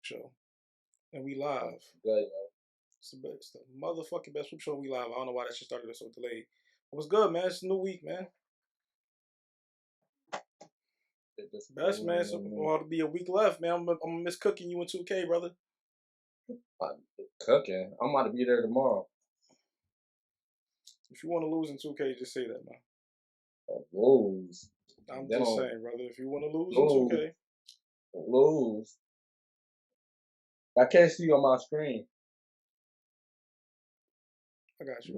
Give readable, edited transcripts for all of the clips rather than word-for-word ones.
show, and we live. Good, It's the motherfucking best Swoop show. We live. I don't know why that shit started so delayed. What's good, man? It's a new week, man. Best, man. So ought to be a week left, man. I'm gonna miss cooking you in 2K, brother. Cooking. I'm about to be there tomorrow. If you want to lose in 2K, just say that, man. Lose. I'm just saying, brother. If you want to lose in 2K, lose. I can't see you on my screen. I got you.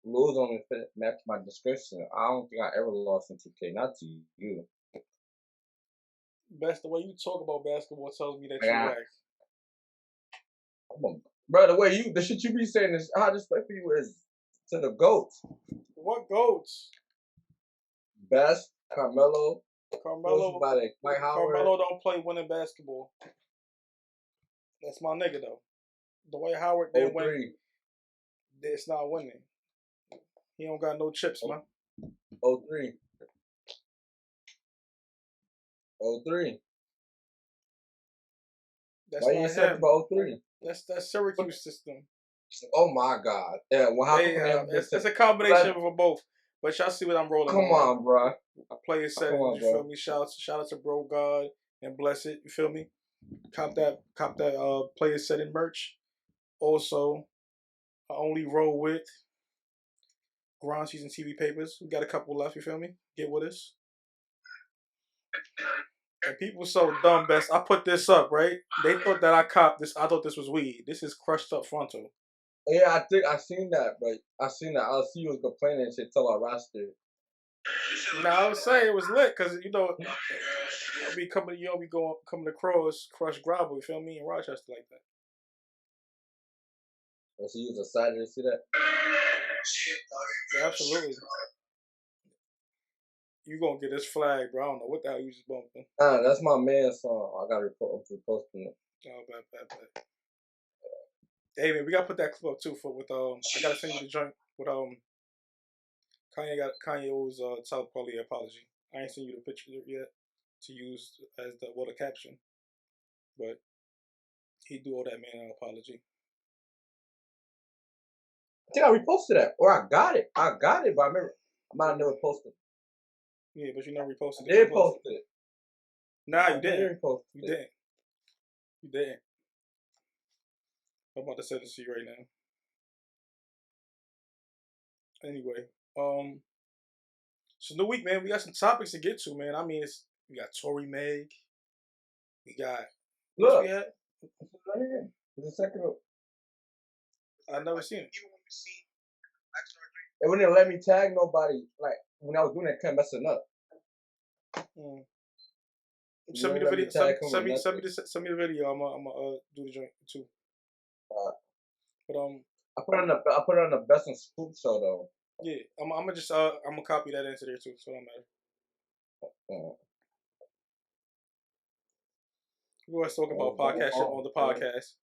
Lose only match my description. I don't think I ever lost in 2K. Not to you. Best, the way you talk about basketball tells me that you're whack. Bro, the shit you be saying is how disrespectful you is to the GOATs. What GOATs? Best, Carmelo Carmelo don't play winning basketball. That's my nigga though. Dwight Howard didn't win. It's not winning. He don't got no chips, man. 03. 03. That's why not you said about 03? That's Syracuse system. Oh my God! Yeah, well, it's a combination of both. But y'all see what I'm rolling. Come on, bro. I play it set. You feel me? Shout out to Bro God and Bless It. You feel me? Cop that play it set in merch. Also, I only roll with Grind Season TV papers. We got a couple left. You feel me? Get with us. And people so dumb, Best. I put this up, right? They thought that I copped this. I thought this was weed. This is crushed up frontal. Yeah, I think I seen that, but I seen that. I see you was complaining and shit till I roster. Now I was saying it was lit because you know I'll be coming, coming across Crush Grabo. You feel me in Rochester like that. Oh, so you was excited to see that? Yeah, absolutely. You gonna get this flag, bro? I don't know what the hell you just bumping. That's my man's song. I gotta posting it. Oh, bad. Hey man, we gotta put that clip up too I gotta send you the joint with Kanye owes Tyler Perry apology. I ain't seen you the picture yet to use as the caption, but he do owe that man an apology. I think I reposted that, or I got it, but I remember I might have never posted. Yeah, but you never reposted it. I did post it. Nah, you didn't. You didn't. I'm about to send this to you right now. Anyway, so the week, man, we got some topics to get to, man. I mean, we got Tory Meg. We got look. We had? Right here. There's a second. I've never seen it. It wouldn't let me tag nobody. Like when I was doing that, kept messing up. Send me the video. Send me the video. I'm gonna do the joint too. But I put it on the best in Swoops show though. Yeah, I'm gonna copy that into there too, so it don't matter. We always talking about podcast shit on the podcast.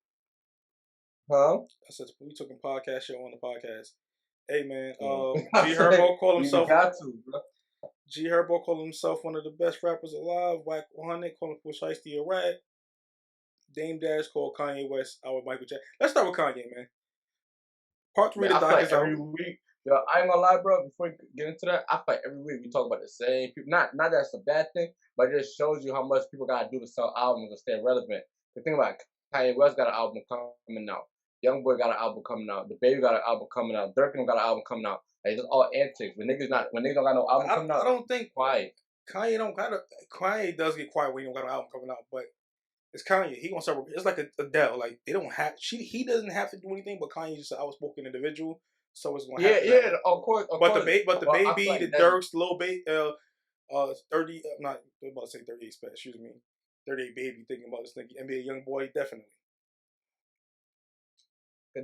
Huh? I said we talking podcast shit on the podcast. Hey man, G Herbo called himself. You got to, bro. G Herbo called himself one of the best rappers alive. Whack 100 called him Shiesty a rat. Dame Dash called Kanye West our Michael Jackson. Let's start with Kanye, man. Part 3 of the doc is every week. Yo, I ain't gonna lie, bro. Before we get into that, I feel like every week we talk about the same people. Not that it's a bad thing, but it just shows you how much people gotta do to sell albums and stay relevant. The thing about Kanye West got an album coming out. YoungBoy got an album coming out. The Baby got an album coming out. Durkin got an album coming out. Like, it's all antics. When niggas don't got no album coming out, I don't think quiet. Kanye does get quiet when he don't got an album coming out, but it's Kanye. He gonna start. It's like Adele. Like they don't have. He doesn't have to do anything, but Kanye's just an outspoken individual, so it's gonna happen. Yeah, of course. But the Baby, the Durks, Lil Baby, 30. I'm not about to say 38. Excuse me, 38 Baby. Thinking about this thing, NBA YoungBoy, definitely.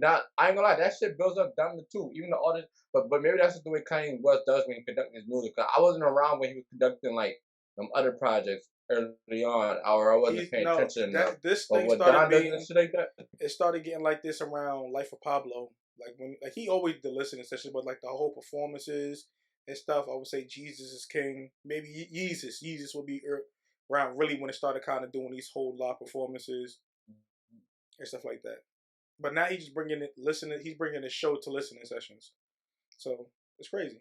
That, I ain't gonna lie, that shit builds up down the two. Even the artist, but maybe that's just the way Kanye West does when he conducting his music. Cause I wasn't around when he was conducting like some other projects early on, or I wasn't paying attention. This thing started being shit like that. It started getting like this around Life of Pablo. Like he always did listen especially, but like the whole performances and stuff. I would say Jesus is King. Maybe Yeezus would be around really when it started kind of doing these whole live performances and stuff like that. But now he's just bringing it, listening. He's bringing the show to listening sessions. So it's crazy.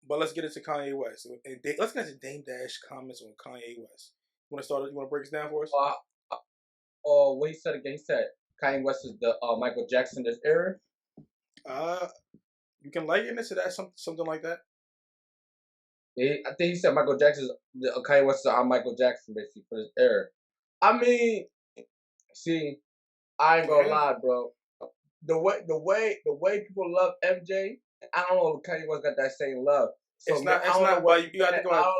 But let's get into Kanye West. And let's get into Dame Dash comments on Kanye West. You want to start? You want to break this down for us? What he said again? He said Kanye West is the Michael Jackson this era. You can liken it to that, something like that. Yeah, I think he said Michael Jackson. Kanye West is our Michael Jackson basically for this era. I mean, see, I ain't gonna lie, bro. The way people love MJ, I don't know if Kanye West got that same love. So it's not about you got to think about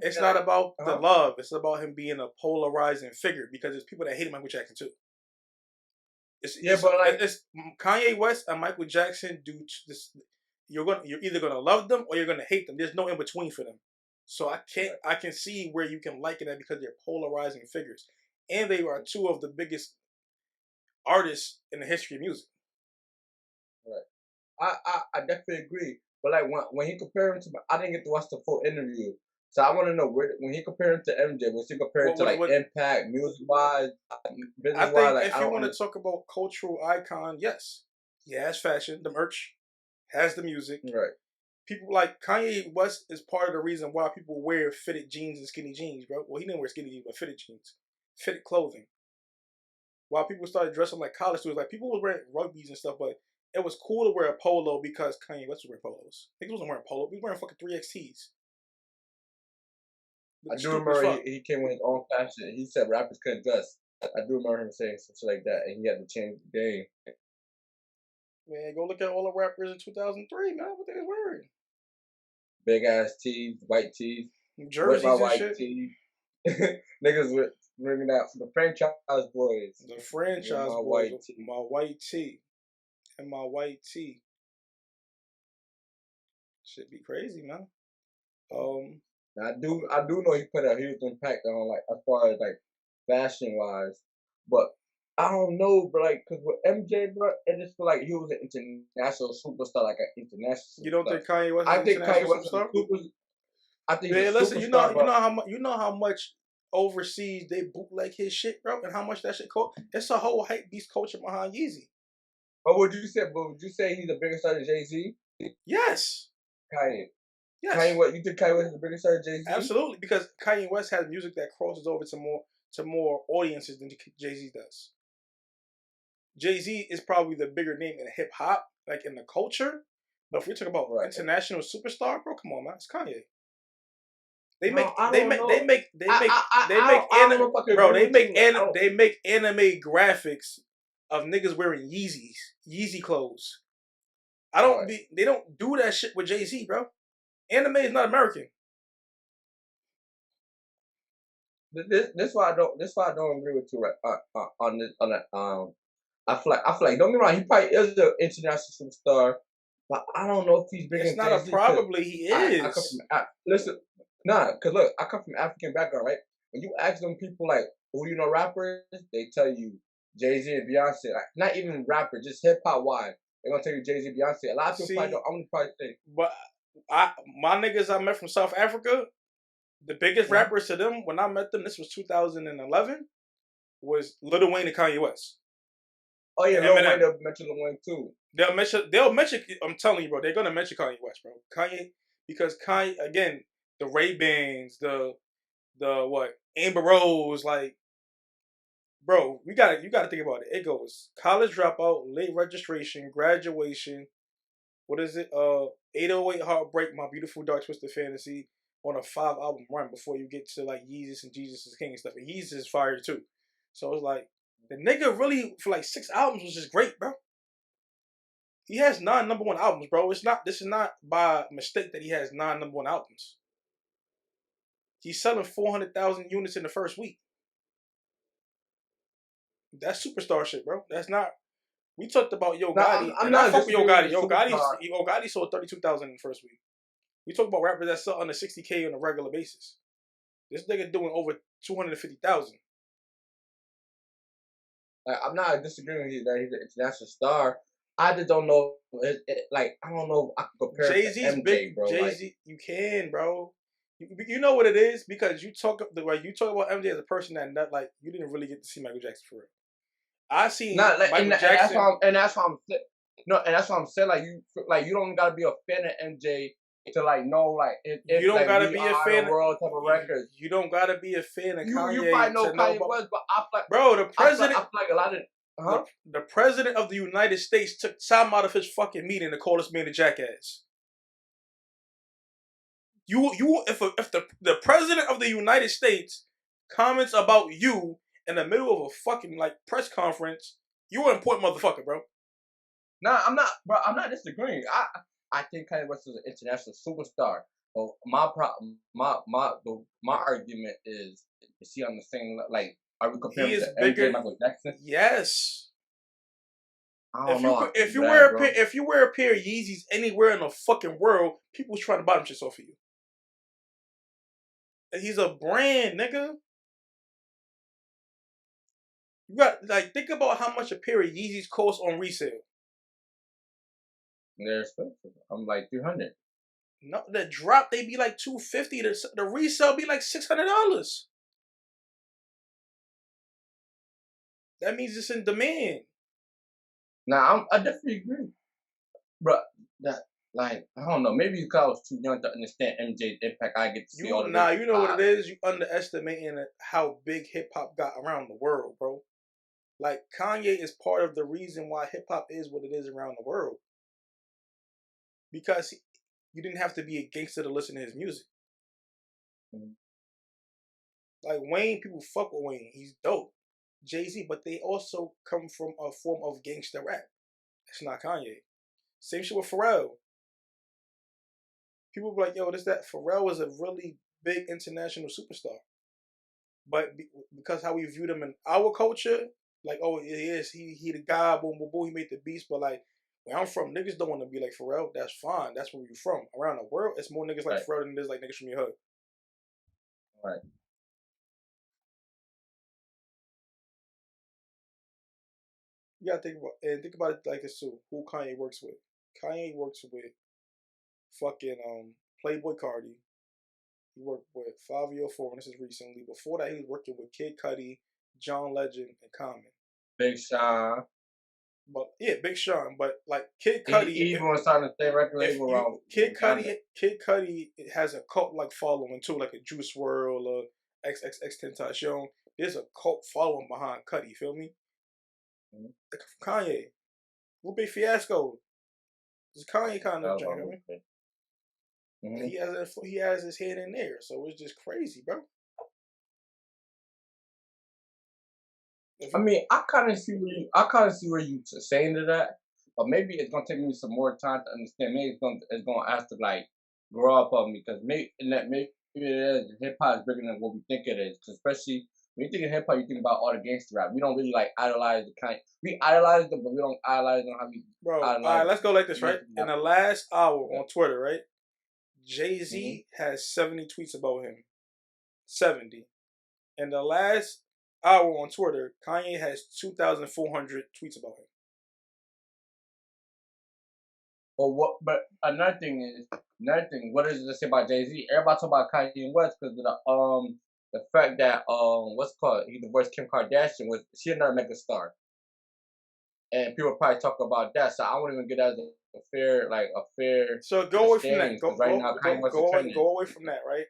it's not about the love. It's about him being a polarizing figure because there's people that hate Michael Jackson too. It's Kanye West and Michael Jackson do this. You're either gonna love them or you're gonna hate them. There's no in between for them. So I can see where you can liken that because they're polarizing figures, and they are two of the biggest artists in the history of music. Right. I definitely agree. But like when he compared him to, I didn't get to watch the full interview, so I want to know when he compared him to MJ, was he compared to impact, music wise, business wise? I think if you want to talk about cultural icon, yes, he has fashion, the merch, has the music. Right. People like Kanye West is part of the reason why people wear fitted jeans and skinny jeans, bro. Well, he didn't wear skinny jeans, but fitted jeans, fitted clothing. While people started dressing like college students, like people was wearing rugbies and stuff, but it was cool to wear a polo because Kanye West was wearing polos. Niggas wasn't wearing polo. He was wearing fucking 3XTs. I do remember he came with his own fashion. He said rappers couldn't dress. I do remember him saying something like that, and he had to change the game. Man, go look at all the rappers in 2003, man. What they was wearing? Big ass tees, white tees, jerseys and white shit. Tees. Niggas with bringing out the franchise boys. The franchise boys. My white tee. And my white tee. Should be crazy, man. I do know he put a huge impact on like as far as like fashion wise, but I don't know, bro. Like, cause with MJ, bro, it just feel like he was an international superstar, like an international. You don't think Kanye West? I think Kanye West is I think. Man, listen, you know how much overseas they bootleg his shit, bro, and how much that shit cost. It's a whole hype beast culture behind Yeezy. But would you say he's the bigger star than Jay-Z? Yes. Kanye. Yes. Kanye West, you think Kanye West is the bigger star than Jay-Z? Absolutely, because Kanye West has music that crosses over to more audiences than Jay-Z does. Jay-Z is probably the bigger name in hip hop, like in the culture. But if we talk about international superstar, bro, come on, man, it's Kanye. They make anime graphics of niggas wearing Yeezy clothes. They don't do that shit with Jay-Z, bro. Anime is not American. This why I don't agree with you on that. I feel like don't get me wrong, he probably is an international superstar, but I don't know if he's bigger. It's not a probably he is. Listen, cause look, I come from African background, right? When you ask them people like who you know rappers, they tell you Jay-Z and Beyonce. Like not even rappers, just hip hop wide. They're gonna tell you Jay-Z, Beyonce. A lot of people probably don't. I'm gonna probably say. But my niggas I met from South Africa, the biggest rappers to them when I met them, this was 2011, was Lil Wayne and Kanye West. Oh yeah, Lil Wayne, they'll mention Lil Wayne too. They'll mention. I'm telling you, bro, they're gonna mention Kanye West, bro. Because Kanye again, the Ray-Bans, the what Amber Rose, like, bro, you gotta think about it. It goes college dropout, late registration, graduation. What is it? 808 Heartbreak, My Beautiful Dark Twisted Fantasy on a 5-album run before you get to like Yeezus and Jesus is King and stuff. And Yeezus is fire too. So it's like the nigga really for like 6 albums was just great, bro. He has 9 number 1 albums, bro. This is not by mistake that he has 9 number 1 albums. He's selling 400,000 units in the first week. That's superstar shit, bro. That's not. We talked about Yo Gotti. I fuck with Yo Gotti. Yo Gotti sold 32,000 in the first week. We talk about rappers that sell under 60K on a regular basis. This nigga doing over 250,000. I'm not disagreeing with you that he's an international star. I just don't know. I don't know if I can compare Jay-Z's to MJ, big, bro. Jay-Z, you can, bro. You know what it is because you talk about MJ as a person that not like you didn't really get to see Michael Jackson for real. I seen Not like, Michael Jackson. and that's why I'm saying. No, and that's why I'm saying like you don't gotta be a fan of MJ to like know like if You don't like gotta we be a are the fan. world type of records. You don't gotta be a fan of You Kanye probably know to know Kanye about. West, but I feel like Bro, the I president, feel like a lot of the president of the United States took time out of his fucking meeting to call this man a jackass. If the president of the United States comments about you in the middle of a fucking like press conference, you an important motherfucker, bro. Nah, I'm not, bro. I'm not disagreeing. I think Kanye West is an international superstar. But my problem, my argument is he on the same like? Are we He comparing is to bigger. MJ, Michael Jackson? Yes. I don't know. If you That, bro. if you wear a pair of Yeezys anywhere in the fucking world, people's trying to buy them shit off of you. And he's a brand, nigga. You got like think about how much a pair of Yeezys cost on resale. They're expensive. I'm like 300. No, the drop they be like $250. The resale be like $600. That means it's in demand. Now I definitely agree, bro. That like I don't know. Maybe because I was too young to understand MJ's impact. I get to see all of this. You know what it is. You underestimating how big hip hop got around the world, bro. Like Kanye is part of the reason why hip hop is what it is around the world. Because you didn't have to be a gangster to listen to his music. Mm-hmm. Like Wayne, people fuck with Wayne. He's dope. Jay-Z, but they also come from a form of gangster rap. That's not Kanye. Same shit with Pharrell. People be like, yo, that Pharrell is a really big international superstar. But because how we view them in our culture, like, oh, he the guy, boom, boom, boom, he made the beats, but like, where I'm from, niggas don't want to be like Pharrell. That's fine. That's where you from. Around the world, it's more niggas like Pharrell than there's like niggas from your hood. Right. You gotta think about it like this too. Who Kanye works with? Kanye works with fucking Playboy Cardi. He worked with 504, and this is recently. Before that, he was working with Kid Cudi, John Legend, and Common. Big Sean. But yeah, Big Sean. But like Kid Cudi, he even was starting to stay record label around. Kid Cudi has a cult like following too, like a Juice WRLD or XXXTentacion. There's a cult following behind Cudi. Feel me? Mm-hmm. Kanye, Lupe Fiasco. This Kanye kind of giant. Mm-hmm. He has his head in there, so it's just crazy, bro. I mean, I kind of see where you saying to that, but maybe it's gonna take me some more time to understand. Maybe it's gonna have to like grow up on me because maybe it is hip hop is bigger than what we think it is. Cause especially when you think of hip hop, you think about all the gangster rap. We don't really like idolize the kind. We idolize them, but we don't idolize them how we. Bro, all right, let's go like this, right? In the last hour on Twitter, right? Jay-Z has 70 tweets about him. 70. In the last hour on Twitter, Kanye has 2,400 tweets about him. Well, but another thing, what does it say about Jay-Z? Everybody talk about Kanye West because of the fact that what's called he divorced Kim Kardashian was she another mega star, and people probably talk about that. So I won't even get that as a fair. So go away from that. Go away from that, right?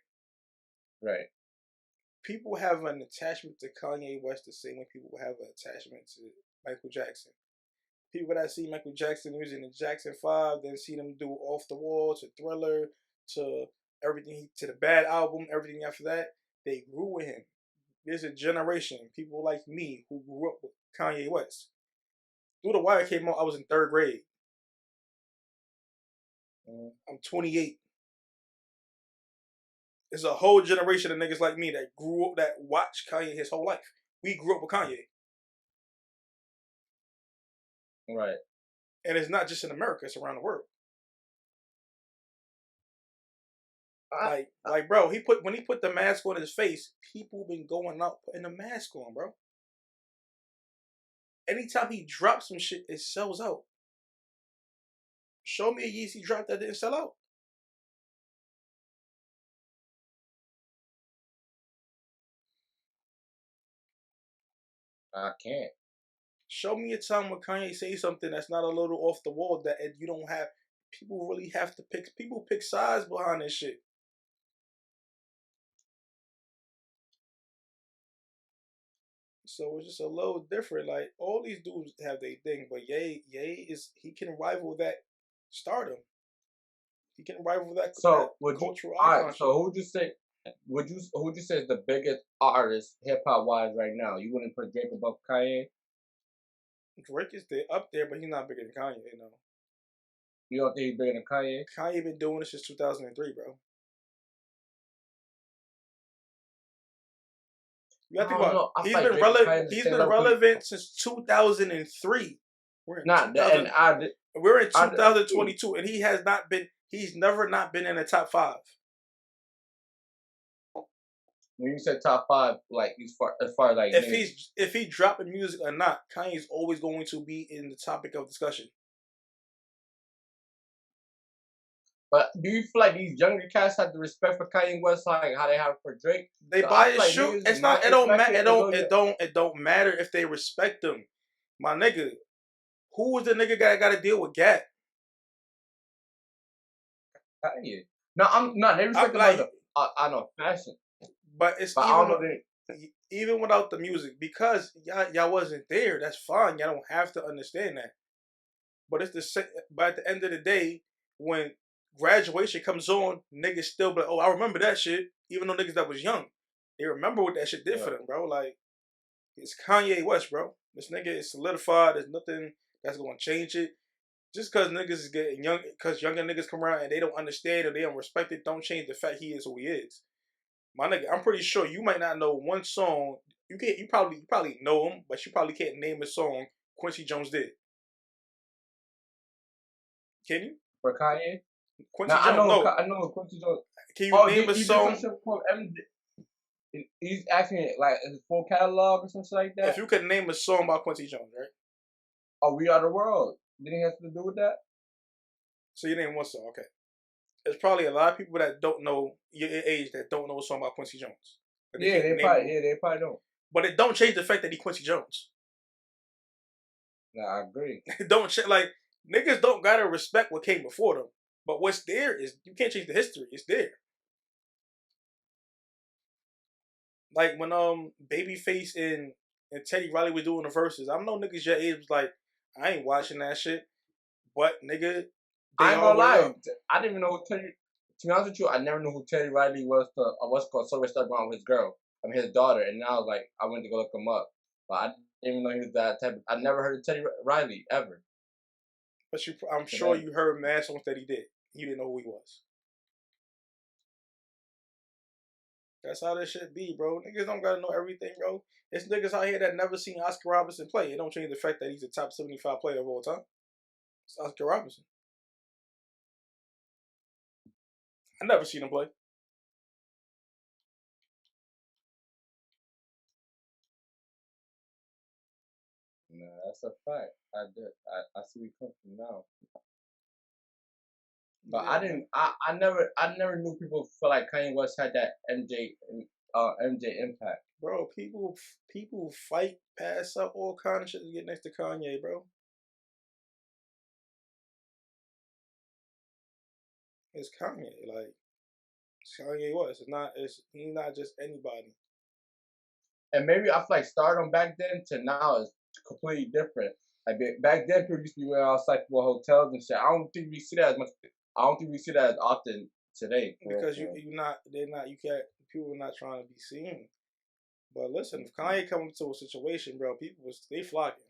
Right. People have an attachment to Kanye West the same way people have an attachment to Michael Jackson. People that see Michael Jackson using the Jackson 5, then see them do Off the Wall to Thriller to everything to the Bad album, everything after that, they grew with him. There's a generation, people like me, who grew up with Kanye West. Through the Wire came out, I was in 3rd grade. I'm 28. There's a whole generation of niggas like me that grew up, that watched Kanye his whole life. We grew up with Kanye. Right. And it's not just in America, it's around the world. Like, bro, when he put the mask on his face, people been going out putting the mask on, bro. Anytime he drops some shit, it sells out. Show me a Yeezy drop that didn't sell out. I can't. Show me a time when Kanye say something that's not a little off the wall that you don't have. People really have to pick. People pick sides behind this shit. So it's just a little different. Like all these dudes have their thing, but Ye he can rival that stardom. He can rival that cultural icon. Alright, so who'd you say is the biggest artist hip hop wise right now? You wouldn't put Drake above Kanye? Drake is up there, but he's not bigger than Kanye, You don't think he's bigger than Kanye? Kanye been doing this since 2003, bro. You gotta think about it. He's been relevant since 2003. We're in 2022, and he has not been. He's never not been in the top 5. When you say top 5, like as far as like if he's dropping music or not, Kanye's always going to be in the topic of discussion. But do you feel like these younger cats have the respect for Kanye West like how they have for Drake? They buy his shoe. It's not. It don't matter. It don't matter if they respect him, my nigga. Who was the nigga that got to deal with Gat? Kanye. No, I'm not. They respect him. I know fashion, but it's even without the music because y'all wasn't there. That's fine. Y'all don't have to understand that. But But at the end of the day, when graduation comes on, niggas still be like, oh, I remember that shit. Even though niggas that was young, they remember what that shit did for them, bro. Like, it's Kanye West, bro. This nigga is solidified. There's nothing that's gonna change it. Just because niggas is getting young, because younger niggas come around and they don't understand or they don't respect it, don't change the fact he is who he is. My nigga, I'm pretty sure you might not know one song. You probably know him, but you probably can't name a song Quincy Jones did. Can you? For Kanye? Quincy Jones. I know Quincy Jones. Can you name a song? He's asking like his full catalog or something like that. If you could name a song by Quincy Jones, right? Oh, We Are the World. Did he have to do with that? So you name one song, okay? There's probably a lot of people that don't know your age that don't know a song by Quincy Jones. They probably don't. But it don't change the fact that he Quincy Jones. Nah, I agree. Don't like niggas don't gotta respect what came before them. But what's there is you can't change the history. It's there. Like when Babyface and Teddy Riley was doing the verses, I know niggas your age was like, I ain't watching that shit. But nigga, I ain't gonna lie. I didn't even know who Teddy. To be honest with you, I never knew who Teddy Riley was. What's called. So we started going with his girl. His daughter, and now like I went to go look him up. But I didn't even know he was that type. I never heard of Teddy Riley ever. But I'm sure you heard mad songs that he did. You didn't know who he was. That's how this shit be, bro. Niggas don't gotta know everything, bro. It's niggas out here that never seen Oscar Robertson play. It don't change the fact that he's a top 75 player of all time. It's Oscar Robertson. I never seen him play. Nah, that's a fact. I see where you come from now. But yeah, I never knew people feel like Kanye West had that MJ impact. Bro, people fight, pass up all kind of shit to get next to Kanye, bro. It's Kanye, like it's Kanye West. He's not just anybody. And maybe I feel like stardom back then to now is completely different. Like back then, people used to be wearing all psychical hotels and shit. I don't think we see that as much. I don't think we see that as often today. Because people are not trying to be seen. But listen, if Kanye comes into a situation, bro, they flocking.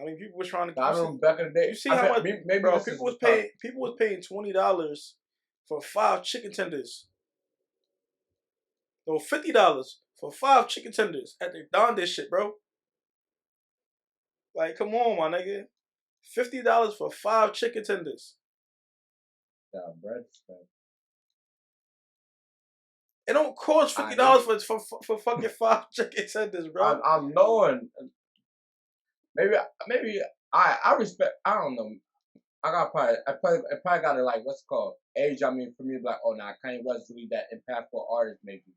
I mean, people was trying to. I remember back in the day. You see how much? Maybe bro, people was paying $20 for 5 chicken tenders. So $50 for 5 chicken tenders at the Donda shit, bro. Like, come on, my nigga. $50 for 5 chicken tenders. Yeah, bread stuff. It don't cost $50 for fucking 5 chicken tenders, bro. I'm knowing. Maybe I respect. I don't know. I probably got to like what's it called age. I mean, for me, like, oh, nah, Kanye West really that impactful artist, maybe.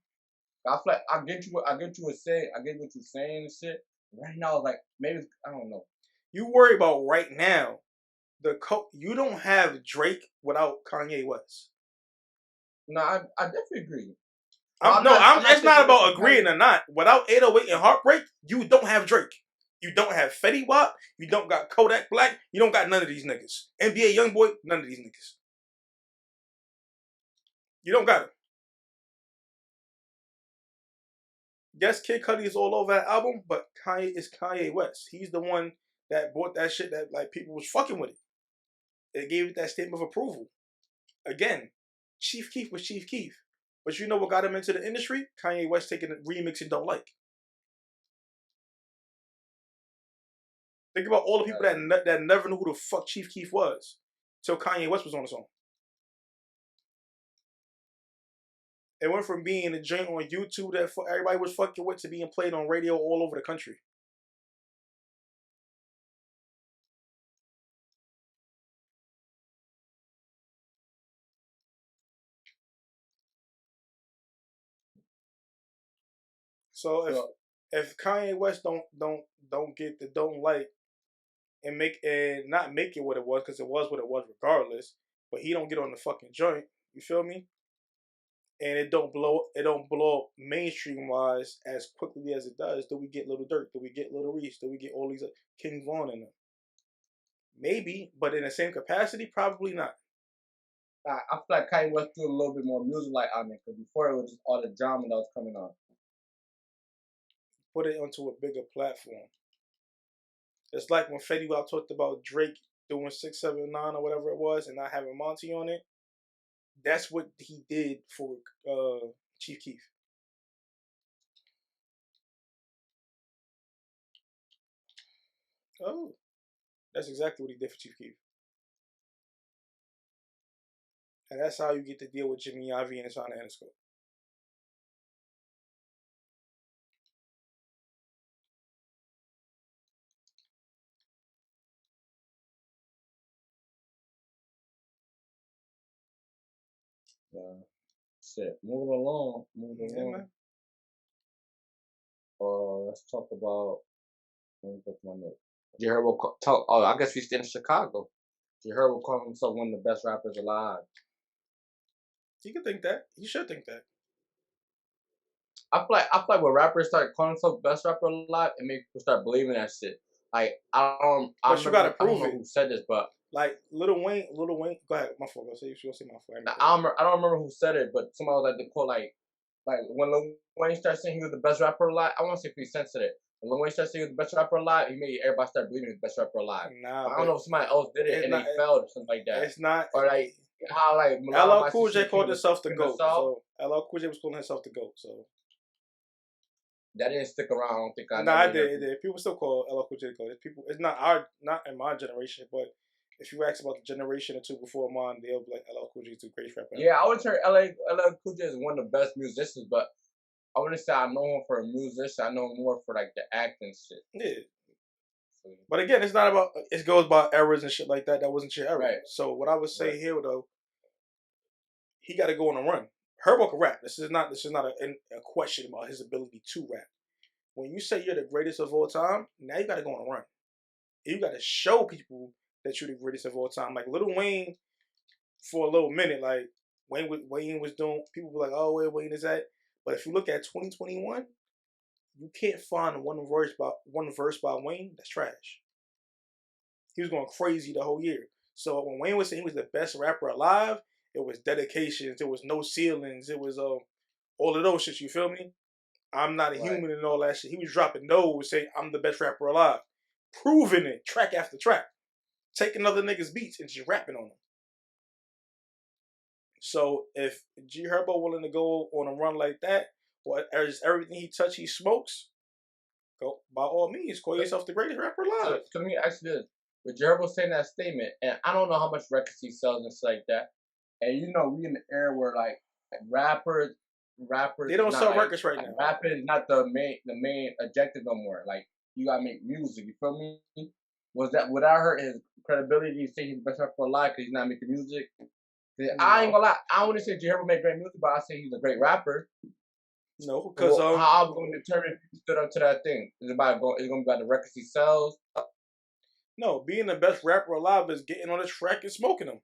I feel like I get you what you're saying and shit. Right now, like maybe I don't know. You worry about right now. You don't have Drake without Kanye West. No, I definitely agree. It's not about agreeing or not. Without 808 and Heartbreak, you don't have Drake. You don't have Fetty Wap. You don't got Kodak Black. You don't got none of these niggas. NBA YoungBoy, none of these niggas. You don't got it. Yes, Kid Cudi is all over that album, but Kanye is Kanye West. He's the one that bought that shit that like people was fucking with it. They gave it that statement of approval. Again, Chief Keef was Chief Keef. But you know what got him into the industry? Kanye West taking a remix and don't like. Think about all the people that never knew who the fuck Chief Keef was till Kanye West was on the song. It went from being a joint on YouTube that everybody was fucking with to being played on radio all over the country. So if Kanye West don't get the don't like and not make it what it was, because it was what it was regardless, but he don't get on the fucking joint, you feel me? And it don't blow up mainstream wise as quickly as it does. Do we get Little Durk? Do we get Little Reese? Do we get all these King Von in them? Maybe, but in the same capacity, probably not. I feel like Kanye West do a little bit more music like on it, because before it was just all the drama that was coming on. Put it onto a bigger platform. It's like when Fetty Wap talked about Drake doing 679 or whatever it was and not having Monty on it. That's what he did for Chief Keef. Oh, that's exactly what he did for Chief Keef. And that's how you get to deal with Jimmy Iovine and Sonic Interscope. Shit, moving along. Man. Let's talk about. Let me put my note. You heard what talk? Oh, I guess we stay in Chicago. You heard what call himself one of the best rappers alive. He can think that. He should think that. I feel like when rappers start calling themselves best rapper alive, it makes people start believing that shit. Like I don't you gotta prove it. Who said this, but like Lil Wayne. Go ahead. My fault. Say my fault. I don't remember who said it, but somebody was like the quote like when Lil Wayne started saying he was the best rapper alive. I want to say if he censored it. When Lil Wayne started saying he was the best rapper alive, he made everybody start believing he was the best rapper alive. Nah, I don't know if somebody else did it and they failed or something like that. It's not. Or like how like LL Cool J called himself the GOAT. So LL Cool J was calling himself the GOAT. So. That didn't stick around. I don't think I. Nah, it did. People still call LL Cool J the GOAT. It's not in my generation, but if you ask about the generation or two before mine, they'll be like LL Cool J is the greatest rapper. Yeah, I would say LL Cool J is one of the best musicians, but I wouldn't say I know him for a musician. I know him more for like the acting shit. Yeah. But again, it's not about. It goes by eras and shit like that. That wasn't your era. Right. So what I would say here though, he got to go on a run. Herbo can rap. This is not a question about his ability to rap. When you say you're the greatest of all time, now you got to go on a run. You got to show people that you're the greatest of all time. Like Lil Wayne, for a little minute, like Wayne was doing. People were like, "Oh, where Wayne is at?" But if you look at 2021, you can't find one verse by Wayne that's trash. He was going crazy the whole year. So when Wayne was saying he was the best rapper alive, it was dedications, it was no ceilings, it was all of those shit. You feel me? I'm not a human and all that shit. He was dropping those, saying I'm the best rapper alive, proving it track after track, taking other niggas' beats and just rapping on them. So if G Herbo willing to go on a run like that, or everything he touch he smokes, go by all means, call yourself the greatest rapper alive. So let me ask you this: with G Herbo saying that statement, and I don't know how much records he sells and stuff like that, and you know we in the era where like rappers they don't sell records right now. Rapping is not the main objective no more. Like you gotta make music. You feel me? Would I hurt his credibility to say he's the best rapper alive because he's not making music? No. I ain't gonna lie. I wouldn't say G Herbo make great music, but I say he's a great rapper. No, because how are we going to determine if he stood up to that thing? Is it going to be about the records he sells? No, being the best rapper alive is getting on the track and smoking them.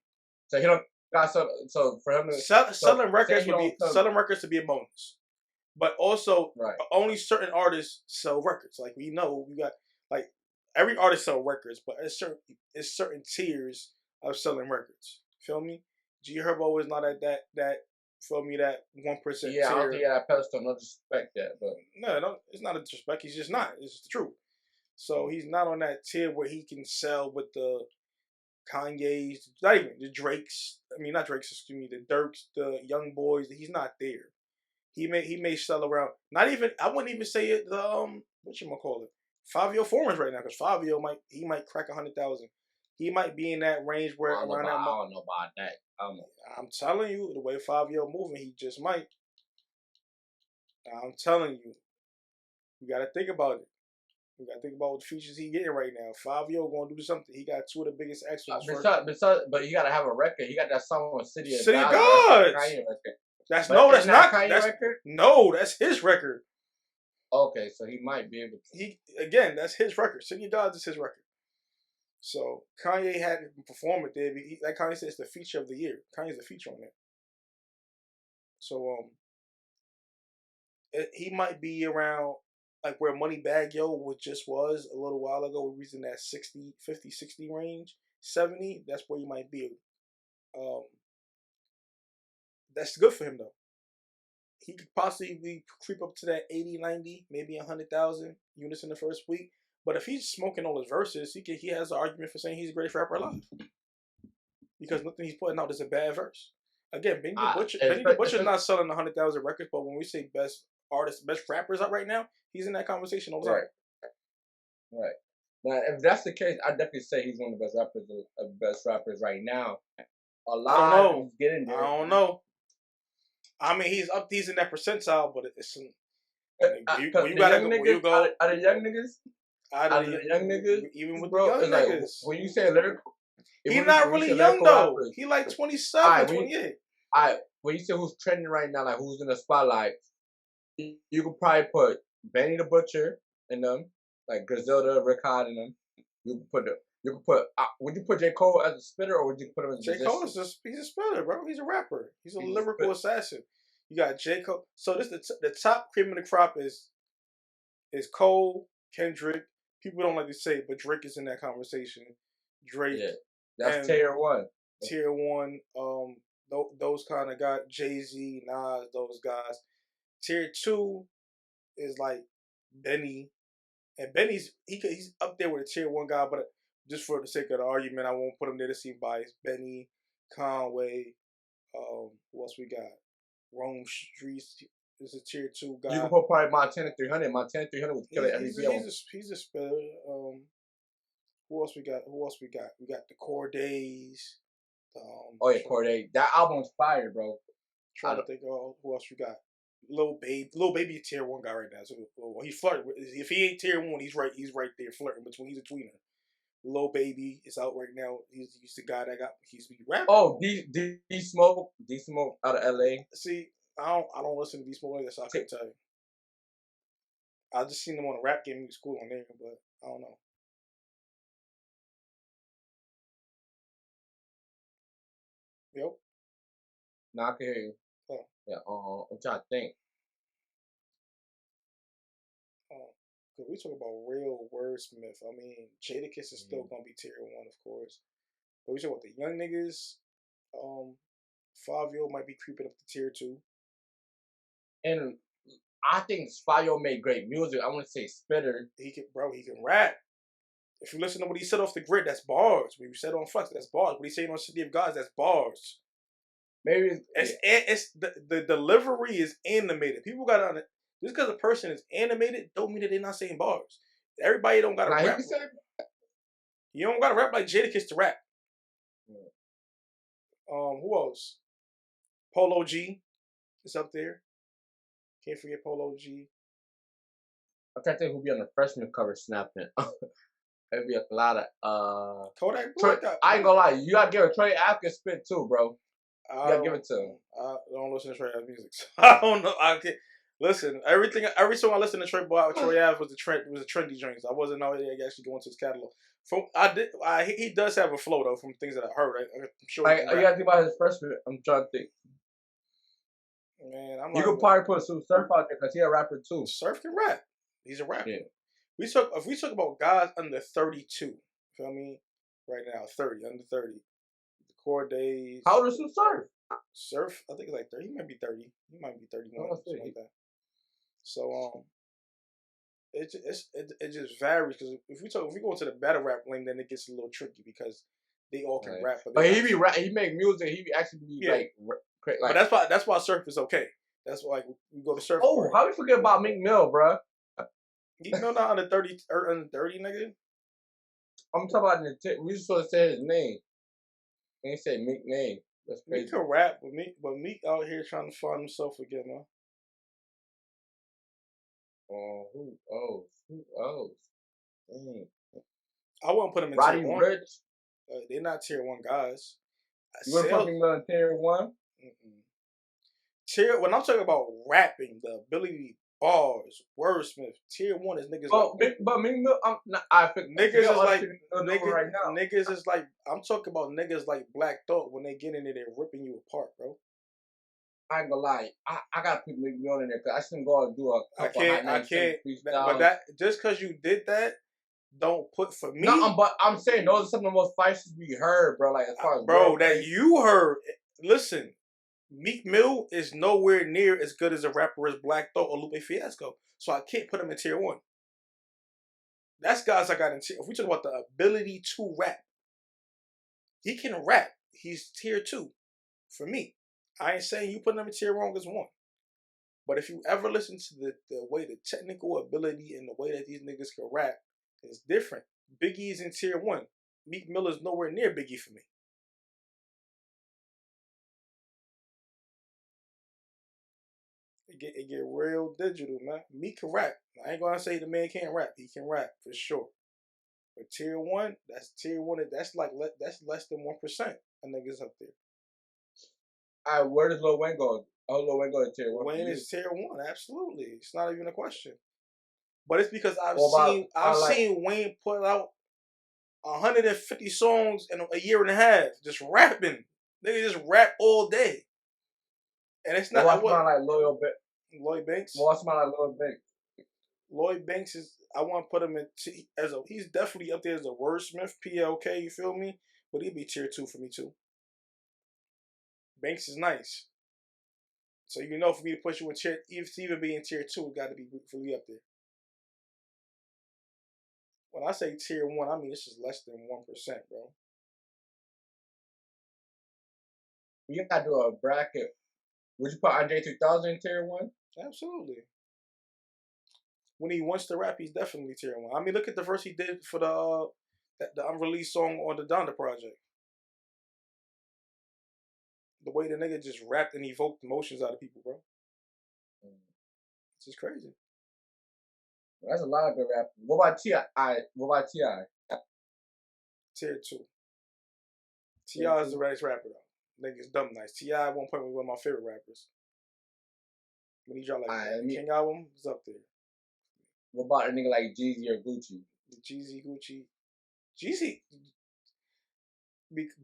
So he don't got so for him to selling records to be a bonus, but also only certain artists sell records. Like we know, we got like every artist sell records, but it's certain tiers of selling records. Feel me? G Herbo is not at that. Feel me? That 1% tier. Yeah, I don't think that pedestal. No disrespect that, but no, it's not a disrespect. He's just not. It's the truth. So he's not on that tier where he can sell with the Kanye's, not even the Drakes. I mean, not Drakes. Excuse me, the Dirks, the Young Boys. He's not there. He may sell around. Not even. I wouldn't even say it. The what you gonna call it? Fabio Foreign's right now, because Fabio might crack 100,000. He might be in that range where around that. I don't know about that. I'm telling you, the way Fabio moving, he just might. I'm telling you, you got to think about it. You got to think about what features he getting right now. Fabio going to do something. He got two of the biggest excellence. But he got to have a record. He got that song with City of Gods. That's not Kanye record. No, that's his record. Okay, so he might be able to. That's his record. City of Gods is his record. So Kanye hadn't performed it there. Like Kanye said, it's the feature of the year. Kanye's the feature on it. So he might be around like where Moneybagg Yo was a little while ago. We was in that 60, 50, 60 range. 70, that's where he might be. That's good for him though. He could possibly creep up to that 80, 90, maybe 100,000 units in the first week. But if he's smoking all his verses, he has an argument for saying he's the greatest rapper alive. Because nothing he's putting out is a bad verse. Again, Benny the Butcher's not selling 100,000 records, but when we say best artists, best rappers out right now, he's in that conversation all the time. Right. Now, if that's the case, I definitely say he's one of the best rappers right now. He's getting there. I don't know. I mean, he's in that percentile, but it's Are the young niggas, even with the young niggas. Like, when you say lyrical, he's not really young though. He like 27, 28. When you say who's trending right now, like who's in the spotlight, you could probably put Benny the Butcher in them, like Griselda, Rick Hod in them. Would you put J. Cole as a spitter, or would you put him as a J. Cole? He's a spitter, bro. He's a rapper. He's a lyrical assassin. You got J. Cole. So this the top cream of the crop is Cole, Kendrick. People don't like to say it, but Drake is in that conversation. Drake. Yeah, that's tier one. Tier one. Those kind of guys. Jay-Z, Nas, those guys. Tier two is like Benny, and Benny's he's up there with a tier one guy, but just for the sake of the argument, I won't put him there to seem biased. Benny, Conway, who else we got? Rome Streets is a tier two guy. You can put probably Montana 300. Montana 300 was killing every video. He's a spitter. Who else we got? We got the Cordays. Corday. That album's fire, bro. Trying to think of who else we got. Lil Baby is tier one guy right now. So he's flirting. If he ain't tier one, he's right there flirting between. He's a tweener. Lil Baby is out right now. He's the guy that he's rapping. Oh, D Smoke out of LA. See, I don't listen to D Smoke like that, so I couldn't tell you. I just seen him on a rap game. He was cool on there, but I don't know. Yep. No, I can hear you. Oh. Yeah. I'm trying to think. We talk about real wordsmith. I mean, Jadakiss is still gonna be tier one, of course. But we talk about the young niggas. Fabio might be creeping up to tier two. And I think Fabio made great music. I want to say spitter. He can rap. If you listen to what he said off the grid, that's bars. What he said on Flex, that's bars. What he said on City of Gods, that's bars. Maybe it's the delivery is animated. People got on it. Just because a person is animated, don't mean that they're not saying bars. Everybody don't gotta rap. You don't gotta rap like Jadakiss to rap. Yeah. Who else? Polo G is up there. Can't forget Polo G. I'm trying to think who'll be on the freshman cover snapping. It'd be a lot of Kodak. I ain't gonna lie, you gotta give it Trey Atkins spit too, bro. You gotta give it to him. I don't listen to Trey Atkins music. So I don't know. Listen, every song I listened to Troy Ave was a trendy joint. I wasn't out here actually going to his catalog. He does have a flow though from things that I heard. I'm sure. Like, you gotta think about his freshman. I'm trying to think. Man, you could probably put some Surf out there because he's a rapper too. Surf can rap. He's a rapper. Yeah. If we talk about guys under 32, you feel me? Right now, under 30. The core days. How old is Surf? Surf, I think it's like 30. He might be 30. He might be 31. Something like that. So it just varies because if we go into the battle rap lane, then it gets a little tricky because they all can rap. But he make music. He actually be like. But that's why Surf is okay. That's why we go to Surf. Oh, how we forget about Meek Mill, bro? Meek Mill not under 30, nigga. I'm talking about we just supposed to say his name. He ain't say Meek name. That's crazy. Meek can rap, but Meek out here trying to find himself again, man. Who else? Dang. I wouldn't put him in Roddy tier 1. Rich. They're not tier 1 guys. You want to put him in tier 1? When I'm talking about rapping, the ability, bars, wordsmith, tier 1 is niggas. But Meek Mill, niggas is like right now. Niggas is like, I'm talking about niggas like Black Thought. When they get in there, they're ripping you apart, bro. I ain't gonna lie. I gotta put Meek Mill in there because I shouldn't go and do a couple I can't. But that just because you did that, don't put for me. No, but I'm saying those are some of the most fights we heard, bro. Like as far as that you heard. Listen, Meek Mill is nowhere near as good as a rapper as Black Thought or Lupe Fiasco, so I can't put him in tier 1. That's guys I got in tier. If we talk about the ability to rap, he can rap. He's tier 2 for me. I ain't saying you put him in tier 1 as 1. But if you ever listen to the way the technical ability and the way that these niggas can rap is different. Biggie's in tier 1. Meek Mill is nowhere near Biggie for me. It get real digital, man. Meek can rap. I ain't gonna say the man can't rap. He can rap for sure. But tier 1, that's tier 1. That's less than 1% of niggas up there. Alright, where does Lil Wayne go? Oh, Lil Wayne go to tier 1. Wayne is tier 1, absolutely. It's not even a question. But it's because I've seen Wayne put out 150 songs in a year and a half, just rapping. Nigga just rap all day. And it's not like Lloyd Banks. What's my like Lloyd Banks? Lloyd Banks is, I want to put him in he's definitely up there as a wordsmith, PLK, you feel me? But he'd be tier 2 for me too. Banks is nice. So for me to put you in tier, even be in tier 2, it got to be really up there. When I say tier 1, I mean it's just less than 1%, bro. You gotta do a bracket. Would you put Andre 3000 in tier 1? Absolutely. When he wants to rap, he's definitely tier 1. I mean, look at the verse he did for the unreleased song on the Donda project. The way the nigga just rapped and evoked emotions out of people, bro. It's just crazy. That's a lot of good rappers. What about T.I.? Tier 2. T.I. is the best rapper, though. Nigga's dumb nice. T.I. at one point was one of my favorite rappers. When he dropped the King album, it's up there. What about a nigga like Jeezy or Gucci? Jeezy.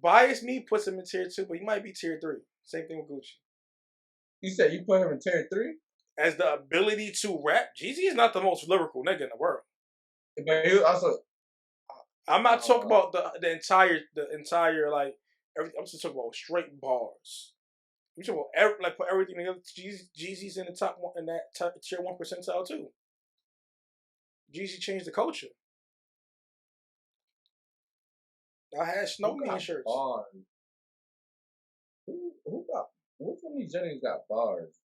Bias me puts him in tier 2, but he might be tier 3. Same thing with Gucci. You said you put him in tier 3? As the ability to rap, Jeezy is not the most lyrical nigga in the world. But he also, I'm not talking about the entire like. I'm just talking about straight bars. We talking about put everything together. Jeezy's in the top one in that tier 1 percentile too. Jeezy changed the culture. I had snowman shirts. Bars? Who got? Which one of these Jennings got bars?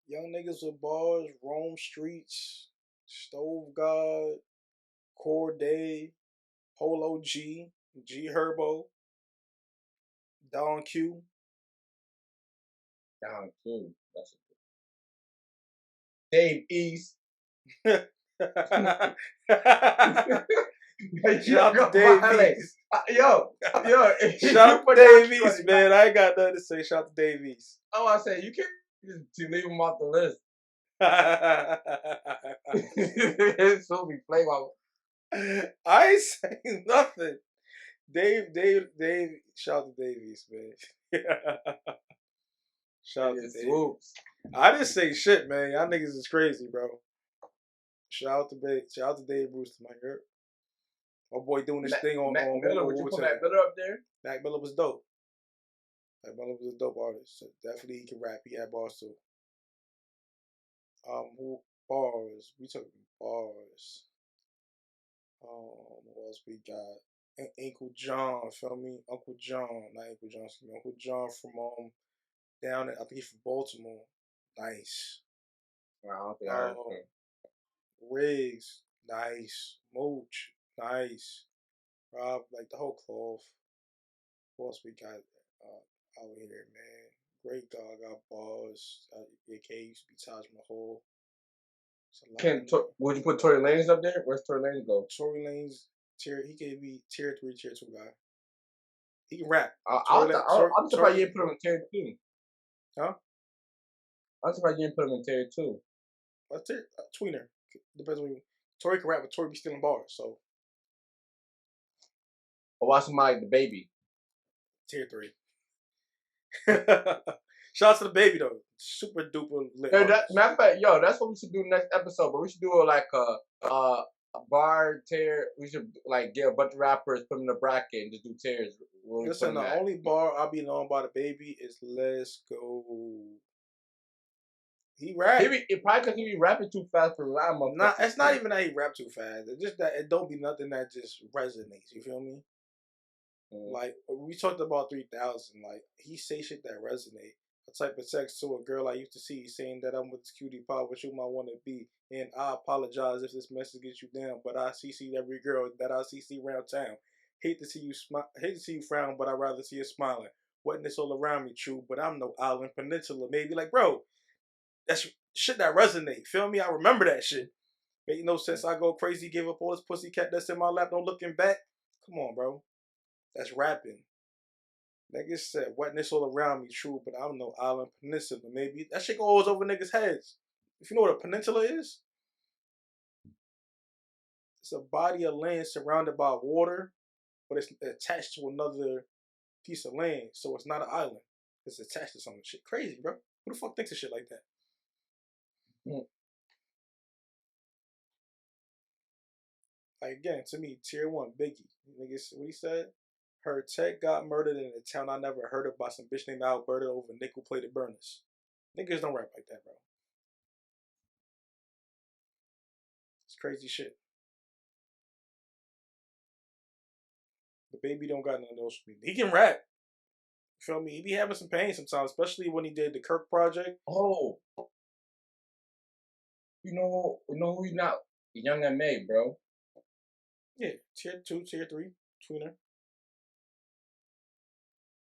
Young niggas with bars, Rome Streets, Stove God, Corday, Polo G, G Herbo, Don Q. Don Q. That's a good. Dave East. Shout out to Davies. Yo. Shout out to Davies, man. I ain't got nothing to say. Shout out to Davies. Oh, I said you can't just leave him off the list. So we play while I ain't saying nothing. Dave. Shout out to Davies, man. Shout out to Swoops. I didn't say shit, man. Y'all niggas is crazy, bro. Shout out to Dave Brewster, my girl. My boy doing this thing on Miller. Would you put Mac Miller up there? Mac Miller was dope. Mac Miller was a dope artist. So definitely he can rap. He had bars too. Who bars? We talking bars. What else we got? Uncle John, feel me? Uncle John, not Uncle John. Uncle John from down at, I think he's from Baltimore. Nice. I don't think I heard him. Riggs, nice. Mooch, nice. Rob, like the whole cloth. What else we got out here, man? Great dog, got bars. AK used to be Taj Mahal. Would you put Tory Lanez up there? Where's Tory Lanez go? Tory Lanez, he could be tier 3, tier 2 guy. He can rap. I'm surprised you didn't put him in tier 2. Huh? I'm surprised you didn't put him in tier 2. What's tier? Tweener. Depends on you. Tory can rap, but Tory be stealing bars, so. Or watch somebody like the baby. Tier 3. Shout out to the baby though. Super duper lit. Matter of fact, that's what we should do next episode. But we should do like a bar tier. We should like get a bunch of rappers, put them in a bracket, and just do tiers. Listen, the only bar I'll be known by the baby is Let's Go. He rap. It probably because he be rapping too fast for a lot of Nah, it's not even that he rap too fast. It's just that it don't be nothing that just resonates. You feel me? Like we talked about 3000. Like he say shit that resonate. A type of text to a girl I used to see saying that I'm with this cutie pie, what you might want to be, and I apologize if this message gets you down, but I CC every girl that I CC around town. Hate to see you frown, but I'd rather see you smiling. Wetness all around me, true, but I'm no island peninsula. Maybe like, bro, that's shit that resonate. Feel me? I remember that shit. Make no sense. I go crazy, give up all this pussy cat that's in my lap, no looking back. Come on, bro. That's rapping. Niggas said wetness all around me, true, but I'm no island peninsula. Maybe that shit goes over niggas' heads. If you know what a peninsula is, it's a body of land surrounded by water, but it's attached to another piece of land, so it's not an island. It's attached to something. Shit crazy, bro. Who the fuck thinks of shit like that? Like again, to me, tier 1, Biggie. Niggas, what he said? Her tech got murdered in a town I never heard of by some bitch named Alberta over nickel-plated burners. Niggas don't rap like that, bro. It's crazy shit. The baby don't got nothing else for me. He can rap. You feel me? He be having some pain sometimes, especially when he did the Kirk project. Oh. You know who he's not? Young M.A., bro. Yeah, tier 2, tier 3, tweener.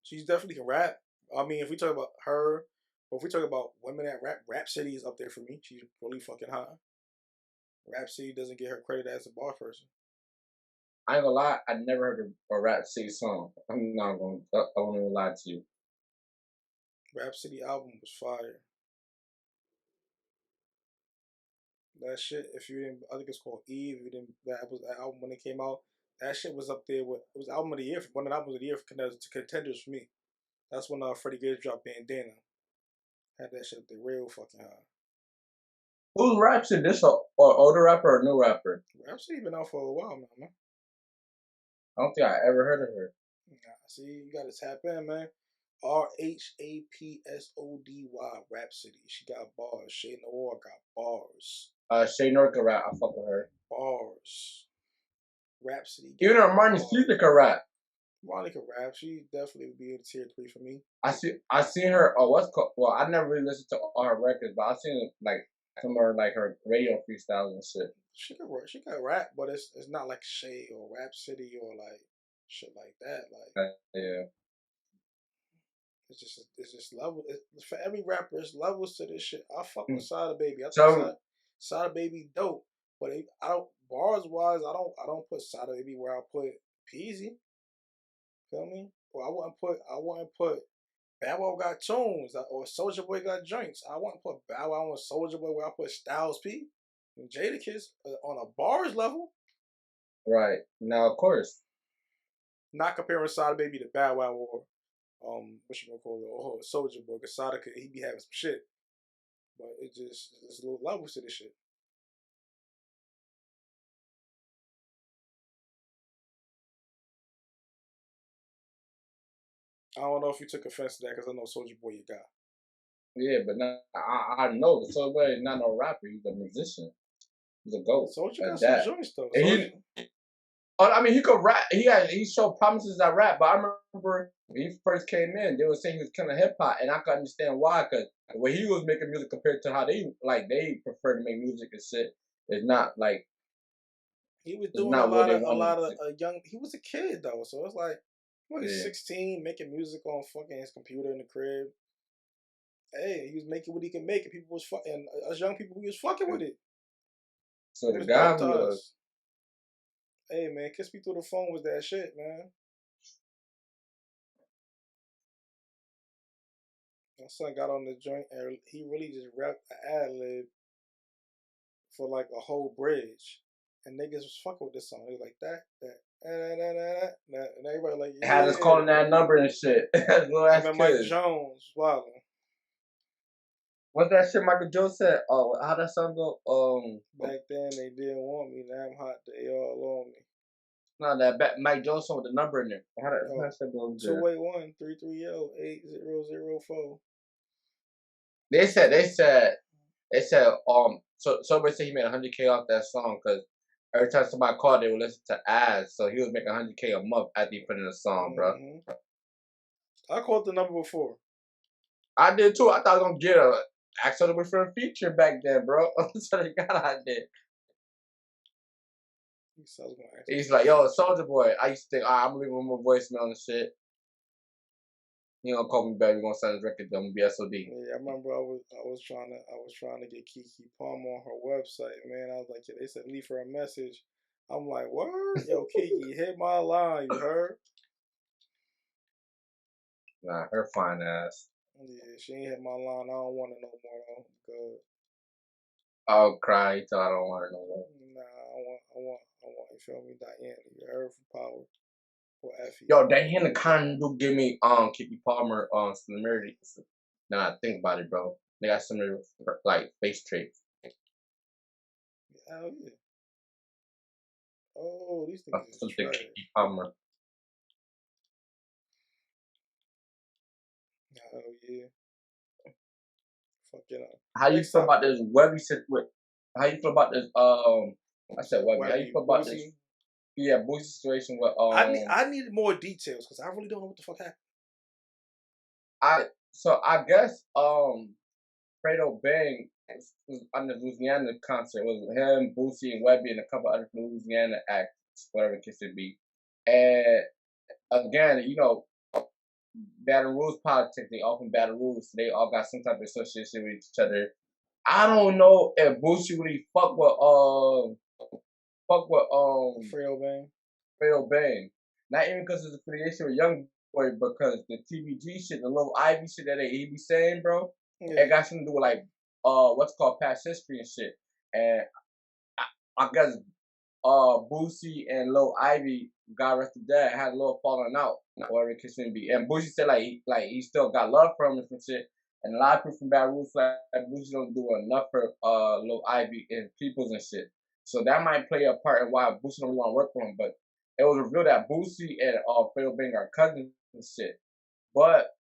She's definitely can rap. I mean, if we talk about her, or if we talk about women that rap, Rhapsody is up there for me. She's really fucking hot. Rhapsody doesn't get her credit as a bar person. I ain't gonna lie, I never heard a Rhapsody song. I won't even lie to you. Rhapsody album was fire. That shit, if you didn't, I think it's called Eve. You didn't. That was that album when it came out. That shit was up there with. It was album of the year. One of the albums of the year for contenders for me. That's when Freddie Gibbs dropped Bandana. Had that shit up there real fucking high. Who's Rhapsody? This an older rapper or a new rapper? Rhapsody been out for a while now, man. I don't think I ever heard of her. Nah, see, you gotta tap in, man. Rhapsody, Rhapsody. She got bars. Shay Noir got bars. Shay Noir can rap. I fuck with her. Bars. Rhapsody. Even her Marnie Caesar can rap. Marnie can rap. She definitely would be in tier 3 for me. I seen her. Well, I never really listened to all her records, but I've seen like some of her like her radio freestyles and shit. She can rap, but it's not like Shay or Rhapsody or like shit like that. Like yeah. It's just level. For every rapper, it's levels to this shit. I fuck with Sada Baby. I think Sada Baby dope, but bars wise, I don't put Sada Baby where I put Peasy. Feel me? Well, I wouldn't put Bow Wow got tunes or Soldier Boy got joints. I wouldn't put Bow Wow and Soldier Boy where I put Styles P and Jadakiss on a bars level. Right. Now, of course. Not comparing Sada Baby to Bow Wow or what you gonna call it, or Soldier Boy, because Sada he be having some shit. But there's a little levels to this shit. I don't know if you took offense to that because I know Soldier Boy you got. Yeah, but now, I know the Soldier Boy is not no rapper. He's a musician. He's a GOAT. Soldier got some joints though. I mean, he could rap. He showed promises at rap, but I remember when he first came in, they were saying he was kind of hip hop, and I could understand why. Cause when he was making music compared to how they prefer to make music and shit, it's not like he was doing a lot of young. He was a kid though, so it's like he was 16 making music on fucking his computer in the crib. Hey, he was making what he could make, and people was fucking. Us young people, we was fucking with it. So the guy was. Hey man, Kiss Me Through the Phone was that shit, man. My son got on the joint and he really just rapped an ad lib for like a whole bridge. And niggas was fucking with this song. They was like that. And everybody like, yeah. Had us calling that number and shit. And Mike Jones, wilding. What's that shit Michael Jones said? Oh, how that song go? Back then they didn't want me. Now I'm hot. They all on me. No, that Mike Jones song with the number in there. How that shit go? 281-330-8004. They said. So somebody said he made $100K off that song because every time somebody called, they would listen to ads. So he was making $100K a month after he put in a song, bro. I called the number before. I did too. I thought I was gonna get a Axel for a feature back then, bro. So they got out there. He's like, yo, Soldier Boy. I used to think, I'm gonna leave him a voicemail and shit. He gonna call me back. We gonna sign his record. I'm gonna be SOD. Yeah, I remember I was trying to get Keke Palmer on her website, man. I was like, they said leave her a message. I'm like, what? Yo, Keke, hit my line. You heard? Nah, her fine ass. Yeah, she ain't hit my line. I don't want it no more though. Good. I'll cry till I don't want her no more. Nah, I want. You feel me, Diana? You heard from Power. Yo, Diana kind of do give me Keke Palmer similarities. Now I think about it, bro. They got similar like face traits. Hell yeah. Oh, these things is trash. Keke Palmer. Hell yeah. Fucking up. How you feel about this Webby situation? How you feel about this? I said Webby. How you feel about this? Yeah, Boosie situation with I need more details because I really don't know what the fuck happened. I guess Fredo Bang was on the Louisiana concert. It was him, Boosie, and Webby, and a couple other Louisiana acts, whatever the case it be. And again, you know, Baton Rouge politics. They all from Baton Rouge, so they all got some type of association with each other. I don't know if Boosie really fuck with Fredo Bang. Fredo Bang. Not even because of the affiliation with Young Boy, because the TBG shit, the little Ivy shit that he be saying, bro, it got something to do with like what's called past history and shit. And I guess Boosie and Lil Ivy got arrested there, had a little falling out, whatever it can be. And Boosie said he still got love for him and some shit. And a lot of people from Baton Rouge like Boosie don't do enough for Lil Ivy and peoples and shit. So that might play a part in why Boosie don't really want to work for him. But it was revealed that Boosie and Fredo Bang are cousins and shit. But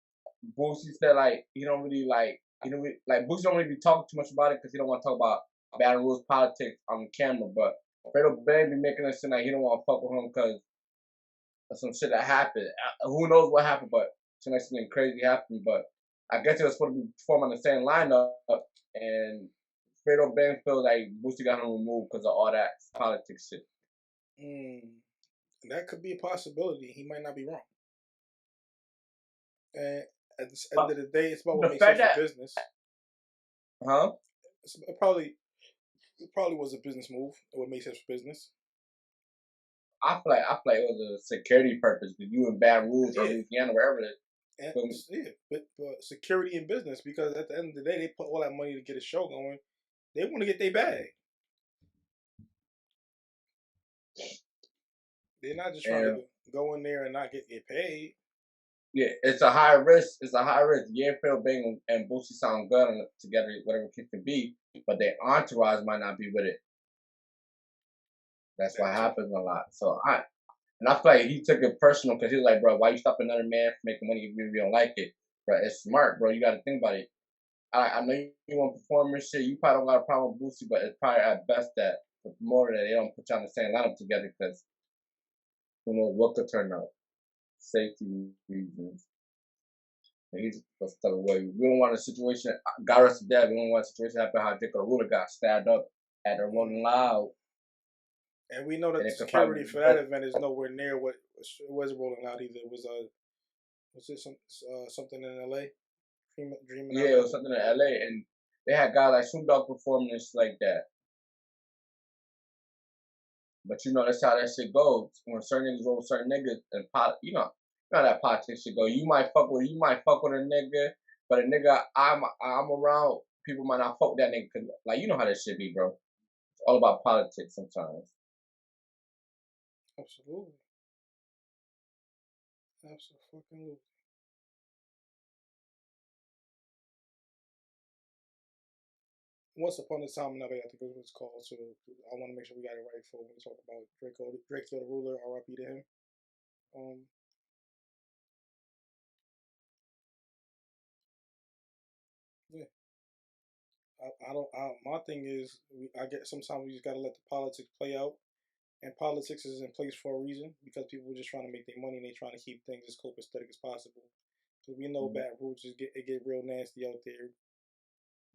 Boosie said he don't really Boosie don't really be talking too much about it because he don't want to talk about Baton Rouge politics on camera. But Fredo Bang be making it seem like he don't want to fuck with him because of some shit that happened. Who knows what happened, but something crazy happened. But I guess it was supposed to be performing on the same lineup, and Fredo Bang feels like Boosie got him removed because of all that politics shit. That could be a possibility. He might not be wrong. And at the end of the day, it's about what makes sense for business. Huh? It's probably It probably was a business move. It would make sense for business. I feel like it was a security purpose. Because you in Baton Rouge or Louisiana, wherever it is. But security in business, because at the end of the day, they put all that money to get a show going. They want to get their bag. They're not just trying to go in there and not get paid. Yeah, it's a high risk. It's a high risk. Yeah, Phil Bing and Boosie sound good together, whatever it can be, but their entourage might not be with it. That's what happens a lot. So I feel like he took it personal because he was like, bro, why you stop another man from making money if you don't like it? Bro, it's smart, bro. You got to think about it. I know you want to perform and shit. You probably don't got a problem with Boosie, but it's probably at best that the promoter that they don't put you on the same lineup together because who knows what could turn out. Safety reasons. And he's supposed to tell away. We don't want a situation, got us to death. We don't want a situation happen how Jacob Ruler got stabbed up at the Rolling Loud. And we know that the security for that event is nowhere near what it was Rolling Loud either. It was something in LA? Dreaming yeah, it was something in LA, and they had guys like Snoop Dogg performing and shit like that. But you know that's how that shit goes. When certain niggas roll with certain niggas, and you know how that politics shit go. You might fuck with a nigga, but a nigga I'm around, people might not fuck with that nigga. Cause, like, you know how that shit be, bro. It's all about politics sometimes. Absolutely. Absolutely. Once Upon a Time in LA, I think it was called. So I want to make sure we got it right for when we talk about Drake the Ruler, R.I.P. to him. Yeah. My thing is, I get sometimes we just gotta let the politics play out, and politics is in place for a reason because people are just trying to make their money and they trying to keep things as copacetic as possible. So we know Baton Rouge get real nasty out there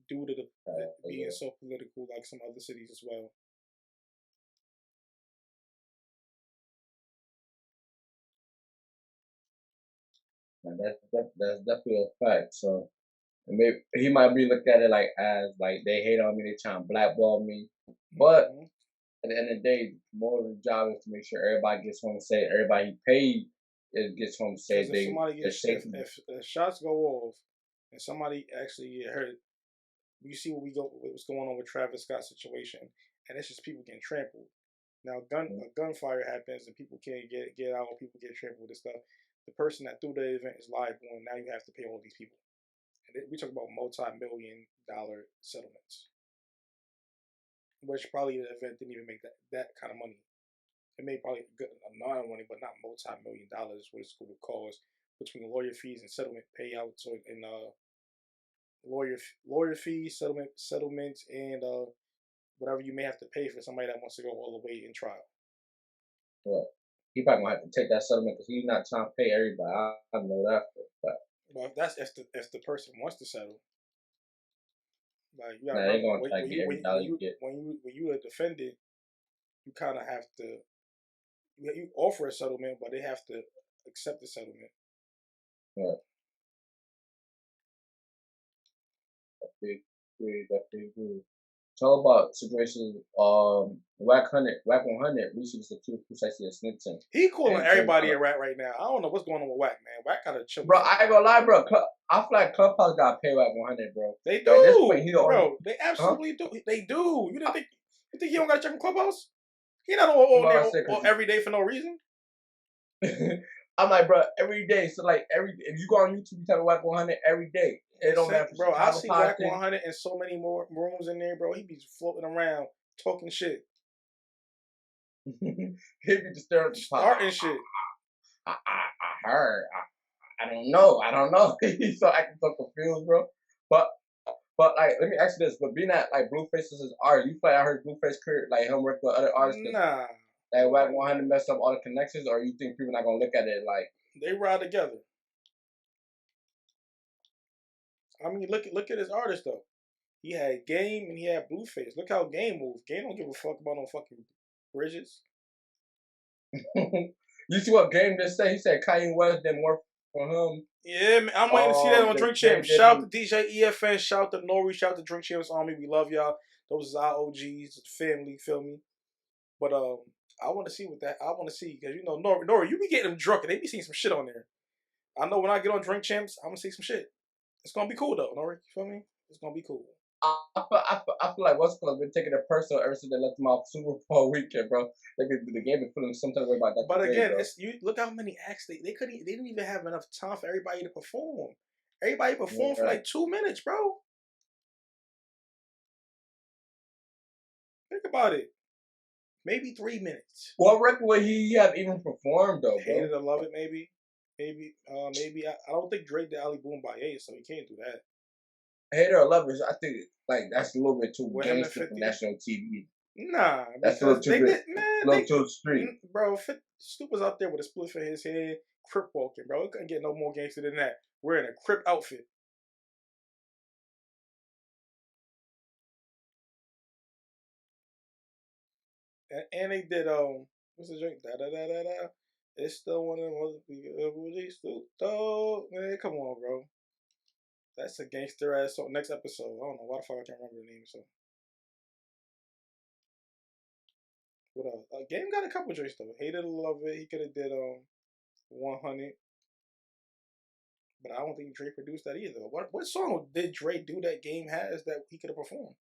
due to the being so political, like some other cities as well. That's definitely a fact. So maybe he might be looking at it like as like they hate on me, they trying to blackball me. But at the end of the day, more of the job is to make sure everybody gets home safe. Everybody paid gets home safe. If shots go off and somebody actually get hurt, you see what's going on with Travis Scott's situation, and it's just people getting trampled. Now, a gunfire happens and people can't get out, or people get trampled and stuff. The person that threw the event is liable, and now you have to pay all these people. And we talk about multi-million-dollar settlements, which probably the event didn't even make that kind of money. It made probably a good amount of money, but not multi-million-dollars. What it's going to cost between lawyer fees and settlement payouts, and lawyer fees, settlements, and whatever you may have to pay for somebody that wants to go all the way in trial. Well, he probably gonna have to take that settlement because he's not trying to pay everybody. I know that for a fact. Well, if the person wants to settle, like you gotta when you a defendant, you kind of have to you offer a settlement, but they have to accept the settlement. Right. That's big. Talk about situations. Whack 100 recently accused precisely of snitching. He calling everybody a rat right now. I don't know what's going on with Whack, man. Whack gotta chill. Bro, I ain't gonna lie, bro. I feel like Clubhouse gotta pay Whack 100, bro. They do, this point, bro. They absolutely do. They do. You think he don't gotta check in Clubhouse? He not on there every day for no reason. I'm like, bro, every day. So like if you go on YouTube, you type Whack 100 every day. It don't matter. Bro, I see Whack 100 in so many more rooms in there, bro. He be floating around talking shit. He be just starting shit. I heard. I don't know. He's so acting so confused, bro. But like, let me ask you this: but being that like Blueface is his artist, you play I heard Blueface career like him work with other artists. Nah. Like Whack 100 mess up all the connections, or you think people not gonna look at it like they ride together? I mean, look at his artist though. He had Game and he had Blueface. Look how Game moves. Game don't give a fuck about no fucking bridges. You see what Game just said? He said Kanye West did more for him. Yeah, man, I'm waiting to see that on Drink Champs. Shout out to DJ EFN, shout out to Nori, shout out to Drink Champs Army. We love y'all. Those is our OGs, family, feel me? But I want to see what that. I want to see because Nori, you be getting them drunk and they be seeing some shit on there. I know when I get on Drink Champs, I'm gonna see some shit. It's gonna be cool though, Nori. You feel me? It's gonna be cool. I feel like what's been taking it personal ever since they let them off Super Bowl weekend, bro. The game been feeling some type of way about that. But again, look how many acts they didn't even have enough time for everybody to perform. Everybody performed for like 2 minutes, bro. Think about it. Maybe 3 minutes. What record would he have even performed though, bro? Hated to Love It, maybe. Maybe. I don't think Drake did Ali Boom by A, so he can't do that. Hater or Lovers, I think like that's a little bit too gangster for national TV. Nah, that's a little too too street. Bro, Snoop was out there with a split for his head, crip walking, bro. It couldn't get no more gangster than that. We're in a crip outfit. And they did what's the drink? Da da da da da. It's still one of them man, come on, bro. That's a gangster ass song. Next episode. I don't know why the fuck I can't remember the name. So what else? Game got a couple drinks though. Hated to Love It. He could have did 100. But I don't think Dre produced that either. What song did Dre do that Game has that he could have performed?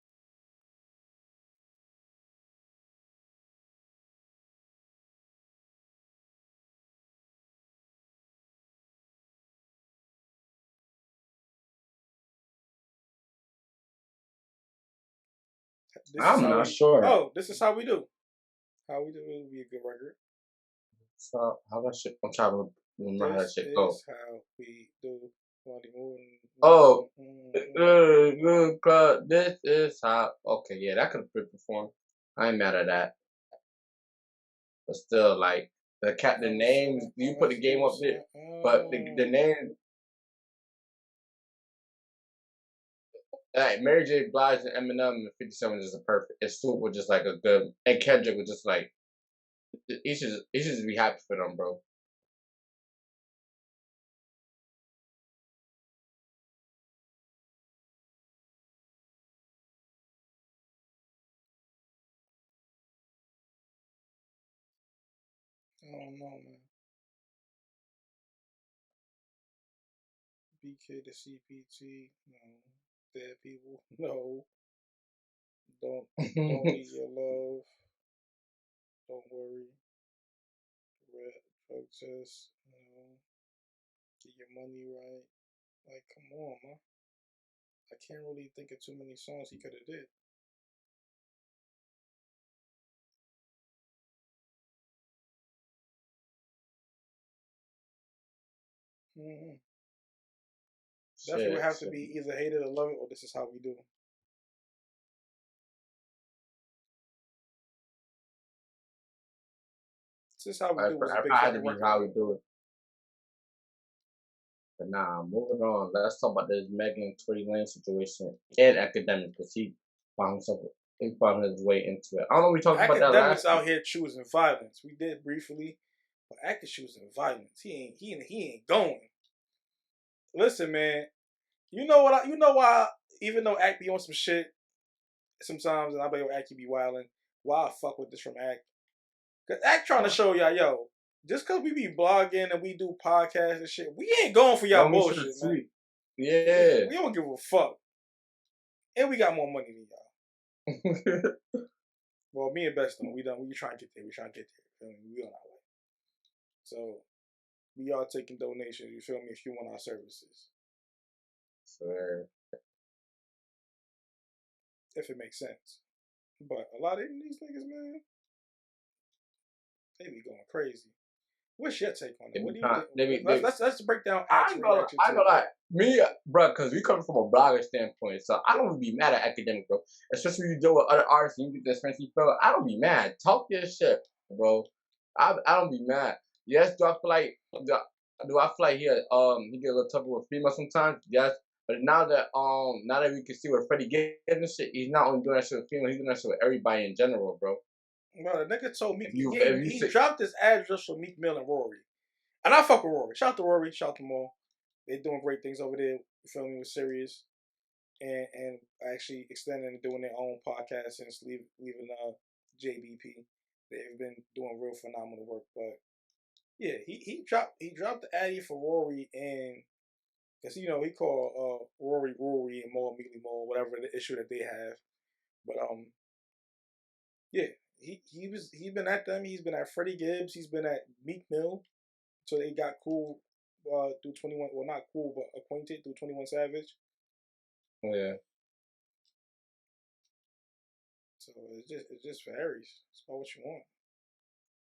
I'm not sure. Oh, this is how we do. How we do it would be a good record. So how that shit? I'm trying to remember how that shit go. This is how we do. Oh, this is how. Okay, yeah, that could have been performed. I ain't mad at that. But still, like the names, you put the game up there, but the name. Like Mary J. Blige and Eminem and 57 is a perfect. And Swoop was just like a good, and Kendrick was just like, he should just be happy for them, bro. I don't know, man. BK to CPT, no. Dead people, no. Don't need your love. Don't worry. Red drug test, get your money right. Like, come on, man. I can't really think of too many songs he could have did. Mm-hmm. Definitely would have to be either Hate It or Love It or This Is How We Do. This Is How We Do was a big had to be How We Do It. But nah, moving on. Let's talk about this Megan Tory Lane situation and Academic because he found his way into it. I don't know. We talked about that last. Academics out here choosing violence. We did briefly, but Act is choosing violence. He ain't going. Listen, man. You know what? You know why? Even though Act be on some shit sometimes, and I bet Act be wilding. Why I fuck with this from Act? Cause Act trying to show y'all, yo, just cause we be blogging and we do podcasts and shit, we ain't going for y'all bullshit, man. Yeah. We don't give a fuck. And we got more money than y'all. Well, me and Best we trying to get there. We trying to get there. We on our way. So we are taking donations, you feel me, if you want our services. Sure. If it makes sense. But a lot of these niggas, man, they be going crazy. What's your take on it? What do you think? Let's break down Act's reaction. I know that. Me, bro, because we come from a blogger standpoint, so I don't be mad at Academic, bro. Especially when you deal with other artists and you get this fancy fella. I don't be mad. Talk your shit, bro. I don't be mad. Yes, do I feel like he get a little tougher with females sometimes? Yes. But now that we can see what Freddie getting and shit, he's not only doing that shit with females, he's doing that shit with everybody in general, bro. Bro, the nigga told Meek he dropped his address for Meek Mill and Rory. And I fuck with Rory. Shout out to Rory. Shout out to Mo. They're doing great things over there. Filming with Sirius. And actually extending and doing their own podcast since leaving JBP. They've been doing real phenomenal work. But yeah, he dropped the Addy for Rory, and because he called Rory and Mo immediately Mo, whatever the issue that they have. But yeah, he's been at them. He's been at Freddie Gibbs. He's been at Meek Mill. So they got cool through 21. Well, not cool, but acquainted through 21 Savage. Yeah. So it's just for Aries. It's all what you want.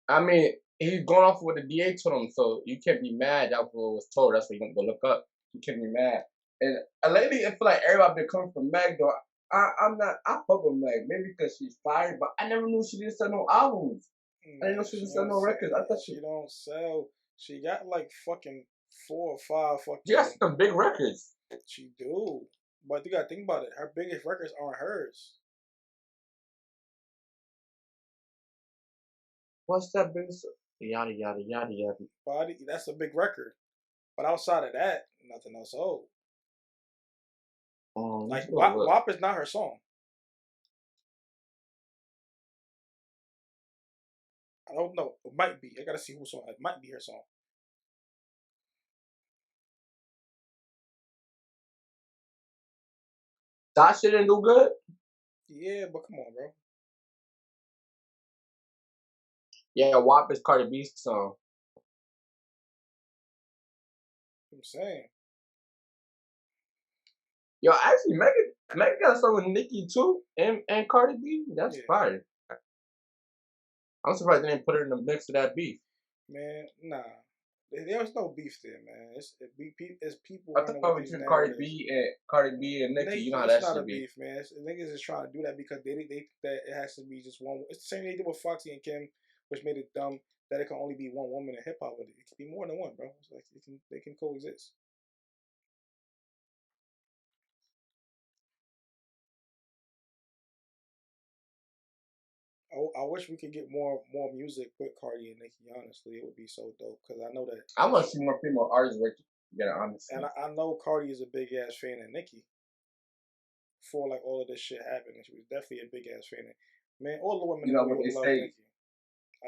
I mean, he's going off what the DA told him, so you can't be mad. That's what was told. That's what you're gonna go look up. You can't be mad. And lately, I feel like everybody been coming from Meg though. I'm not. I fuck with Meg, maybe because she's fired, but I never knew she didn't sell no albums. I didn't know she didn't sell no records. I thought she don't sell. She got like fucking 4 or 5 fucking. She got some big records. She do, but you gotta think about it. Her biggest records aren't hers. What's that biggest? Yada yada yada yada. Body. That's a big record, but outside of that, nothing else sold. Like WAP is not her song. I don't know. It might be. I gotta see whose song. It might be her song. That shit didn't do good? Yeah, but come on, bro. Yeah, WAP is Cardi B's song. I'm saying. Yo, actually, Megan got a song with Nicki too, and Cardi B. That's fire. I'm surprised they didn't put her in the mix of that beef. Man, nah. There's no beef there, man. It's people. I thought between Cardi B and Nicki, you know how that should be. It's not a beef, man. Niggas is trying to do that because they that it has to be just one. It's the same thing they did with Foxy and Kim, which made it dumb that it can only be one woman in hip hop. But it can be more than one, bro. It's like they can coexist. I wish we could get more music with Cardi and Nicki. Honestly, it would be so dope because I know that I want to see more female artists work together. Honestly, and I know Cardi is a big ass fan of Nicki. Before like all of this shit happened, she was definitely a big ass fan. Man, all the women what they love say.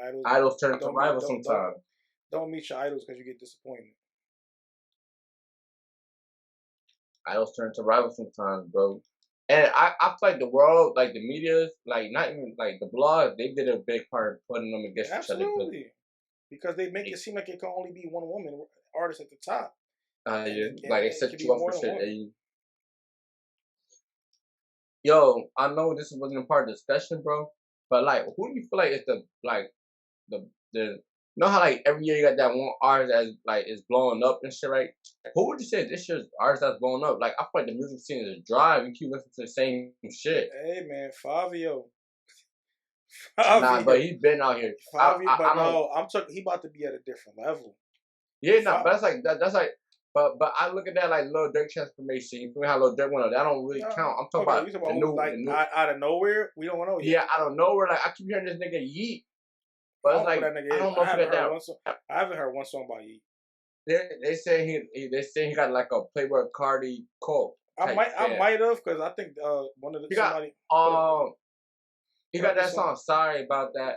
Nicki. Idols turn to rivals sometimes. Don't meet your idols because you get disappointed. Idols turn to rivals sometimes, bro. And I feel like the world, like the media, like not even like the blog, they did a big part of putting them against each other. Absolutely. Because they make it seem like it can only be one woman artist at the top. Yeah. Like they set you up for shit. Yo, I know this wasn't a part of the discussion, bro. But like, who do you feel like is the you know how like every year you got that one artist that's like is blowing up and shit, right? Who would you say this year's artist that's blowing up? Like I feel like the music scene is dry. We keep listening to the same shit. Hey man, Fabio. Nah, but he's been out here. Fabio, but no, I'm talking. He about to be at a different level. Yeah, nah, but that's like. But I look at that like Lil Durk transformation. You feel me? How Lil Durk went up? That don't really count. I'm talking about the new, like the new, out of nowhere. We don't know yet. Yeah, out of nowhere. Like I keep hearing this nigga Yeet. But it's like, I don't know if he got that. I haven't heard one song by Yeet. They say he got like a Playboy Cardi cult. I might have because I think one of the he got that song. Sorry about that.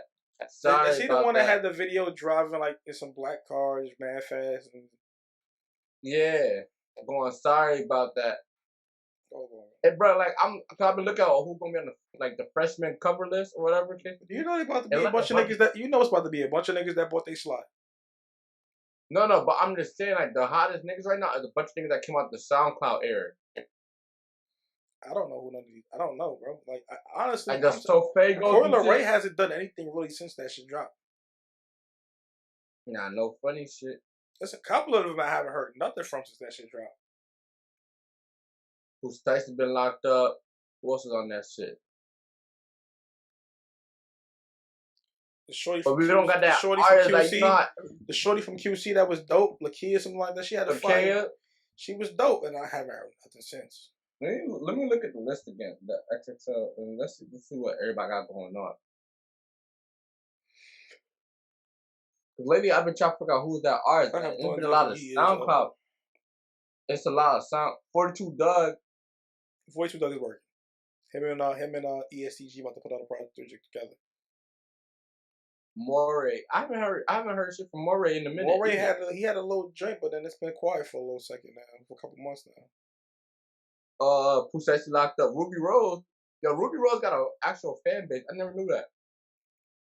Sorry. Is he the one that had the video driving like in some black cars, mad fast? And... Yeah, going sorry about that. Hey, bro, like I've been looking at who's gonna be on the freshman cover list or whatever. You know they about to be a bunch of niggas that it's about to be a bunch of niggas that bought their slot. No, but I'm just saying like the hottest niggas right now is a bunch of niggas that came out the SoundCloud era. I don't know who none of these. I don't know, bro. Like honestly, like the Sofago. Coi Leray hasn't done anything really since that shit dropped. Nah, no funny shit. There's a couple of them I haven't heard nothing from since that shit dropped. Who's Tyson been locked up? Who else is on that shit? The shorty but from we QC, don't got that shorty artist from QC, like the shorty from QC that was dope, Lakia, something like that. She had a fight. She was dope, and I haven't heard nothing since. Let me look at the list again. The XXL, and let's see what everybody got going on. Lately, I've been trying to figure out who's that artist. There's been a lot of SoundCloud. It's a lot of sound. 42 Doug. 42 Doug is working. Him and ESTG about to put out a project together. Moray. I haven't heard shit from Moray in a minute. Moray had a little joint, but then it's been quiet for a little second now, for a couple months now. Who's actually locked up? Ruby Rose. Yo, Ruby Rose got an actual fan base. I never knew that.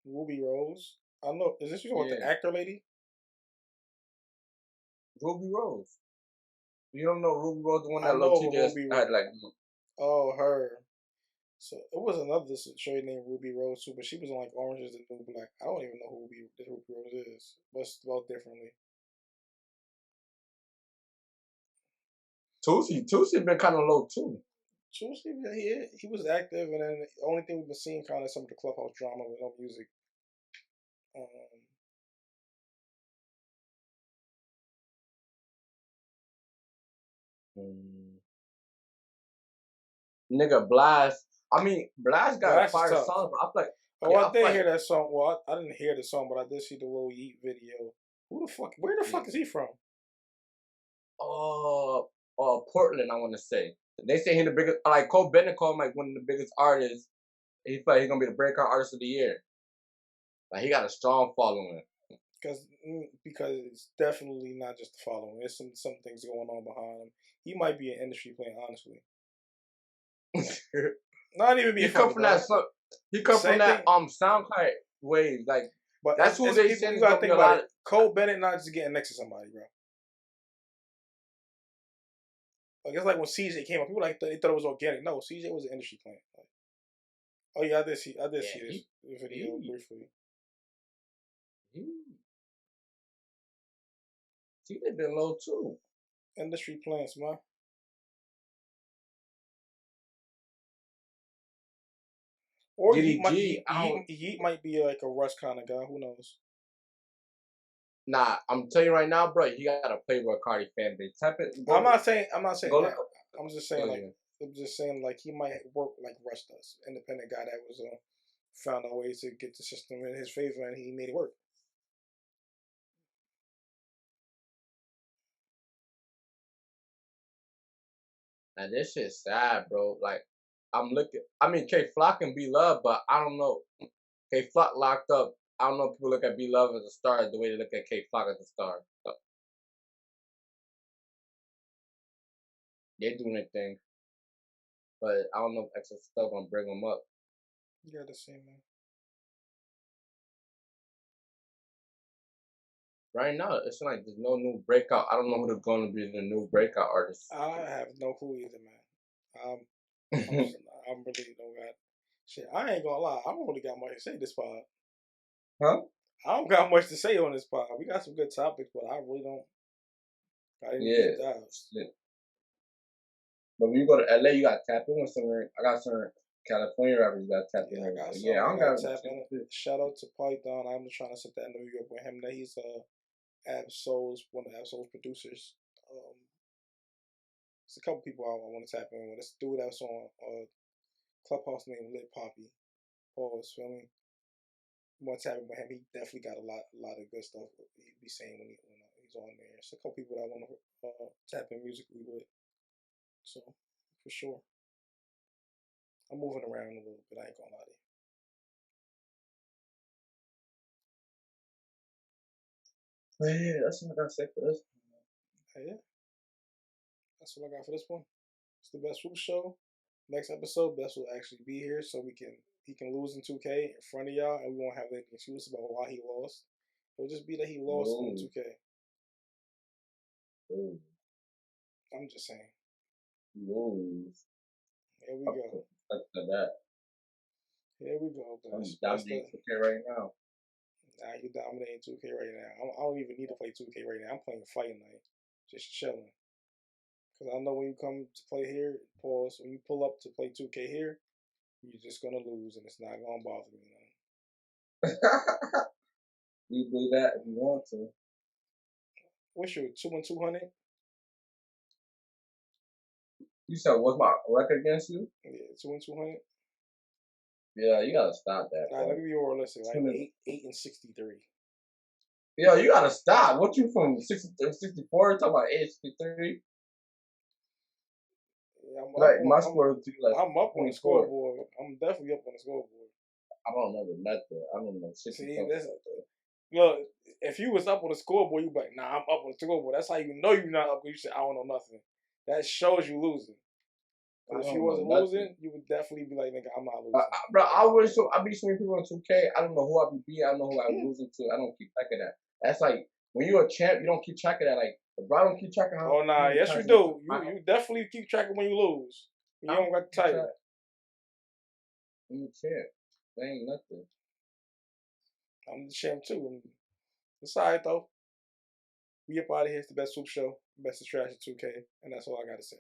Ruby Rose. I don't know. Is this you with the actor lady? Ruby Rose. You don't know Ruby Rose, the one that little TJ had like. Oh, her. So it was another shorty named Ruby Rose too, but she was on like Orange Is the New Black. I don't even know who Ruby Rose is, but it's spelled differently. Tootsie been kind of low too. Tootsie, he was active, and then the only thing we've been seeing kind of some of the clubhouse drama with no music. Nigga, Blast. I mean, Blast got fire songs, but I feel like. I did hear that song. Well, I didn't hear the song, but I did see the Lil Yeet video. Where the fuck is he from? Portland, I want to say. They say he's the biggest. Like Cole Bennett called him like one of the biggest artists. He felt like he's gonna be the breakout artist of the year. Like he got a strong following. Because it's definitely not just the following. There's some things going on behind him. He might be an industry plant, honestly. Not even be. He come from that. He come from that SoundCloud wave. Like, but that's who they said. You gotta think about it. Cole Bennett not just getting next to somebody, bro. Like it's like when CJ came up, people like they thought it was organic. No, CJ was an industry plant. Like, oh yeah, I did see this video briefly. CJ been low too. Industry plants, man. Or he might be like a Russ kind of guy. Who knows? Nah, I'm telling you right now, bro. You gotta play with Cardi fan base. I'm not saying that. I'm just saying like he might work like Russ does, independent guy that was found a way to get the system in his favor, and he made it work. And this shit's sad, bro. Like I'm looking. I mean, K Flock can be loved, but I don't know. K Flock locked up. I don't know if people look at B Love as a star the way they look at K Flock as a star. So, they're doing their thing. But I don't know if extra stuff gonna bring them up. You gotta see, man. Right now, it's like there's no new breakout. I don't know who's gonna be the new breakout artist. I have no clue either, man. I really don't got shit. I ain't gonna lie. I don't really got much to say this pod. Huh? I don't got much to say on this pod. We got some good topics, but I really don't. But when you go to LA, you got to tap in with some. I got some California rappers you got to tap in. I don't got to tap in. Shout out to Python. I'm trying to set that in New York with him. That he's one of Absol's producers. There's a couple people I want to tap in with. This dude that's on Clubhouse named Lit Poppy. Pause, feel me? Want to tap in with him? He definitely got a lot of good stuff he'd be saying when he's on there. There's a couple people that I want to tap in musically with. So, for sure. I'm moving around a little bit, I ain't gonna lie to you. Yeah, that's what I gotta say for this. Yeah. That's what I got for this one. It's the Best Swoops show. Next episode, Best will actually be here so he can lose in 2K in front of y'all, and we won't have any excuse about why he lost. It'll just be that he lost in 2K. I'm just saying. Here we go. Here we go, guys. I'm dominating 2K right now. Nah, you dominating 2K right now. I don't even need to play 2K right now. I'm playing Fight Night. Just chilling. Because I know when you come to play here, pause, when you pull up to play 2K here, you're just going to lose, and it's not going to bother me none. You believe that if you want to. What's your 2-200? You said, what's my record against you? Yeah, 2-200. Yeah, you gotta stop that. Let me be realistic. Like 8-63. Yo, you gotta stop. What you from 64 talking about age 63? Yeah, Like my score was like I'm up on the 24. scoreboard. I'm definitely up on the scoreboard. I don't remember nothing. I don't know 60 See, something. this look. If you was up on the scoreboard, you be like, nah, I'm up on the scoreboard. That's how you know you're not up. You say, I don't know nothing. That shows you losing. I Because if you don't know wasn't nothing. losing, you would definitely be like, nigga, I'm not losing. Bro, I beat so many people in 2K. I don't know who I be beating. I don't know who I'm losing to. I don't keep track of that. That's like when you're a champ, you don't keep track of that. Like, bro, I don't keep track of how. Oh nah, yes you do. You definitely keep track of when you lose. You don't got the title. I'm the champ. That ain't nothing. I'm the champ too. It's alright though. We up out of here. It's the best Swoop show, best of trash at 2K, and that's all I gotta say.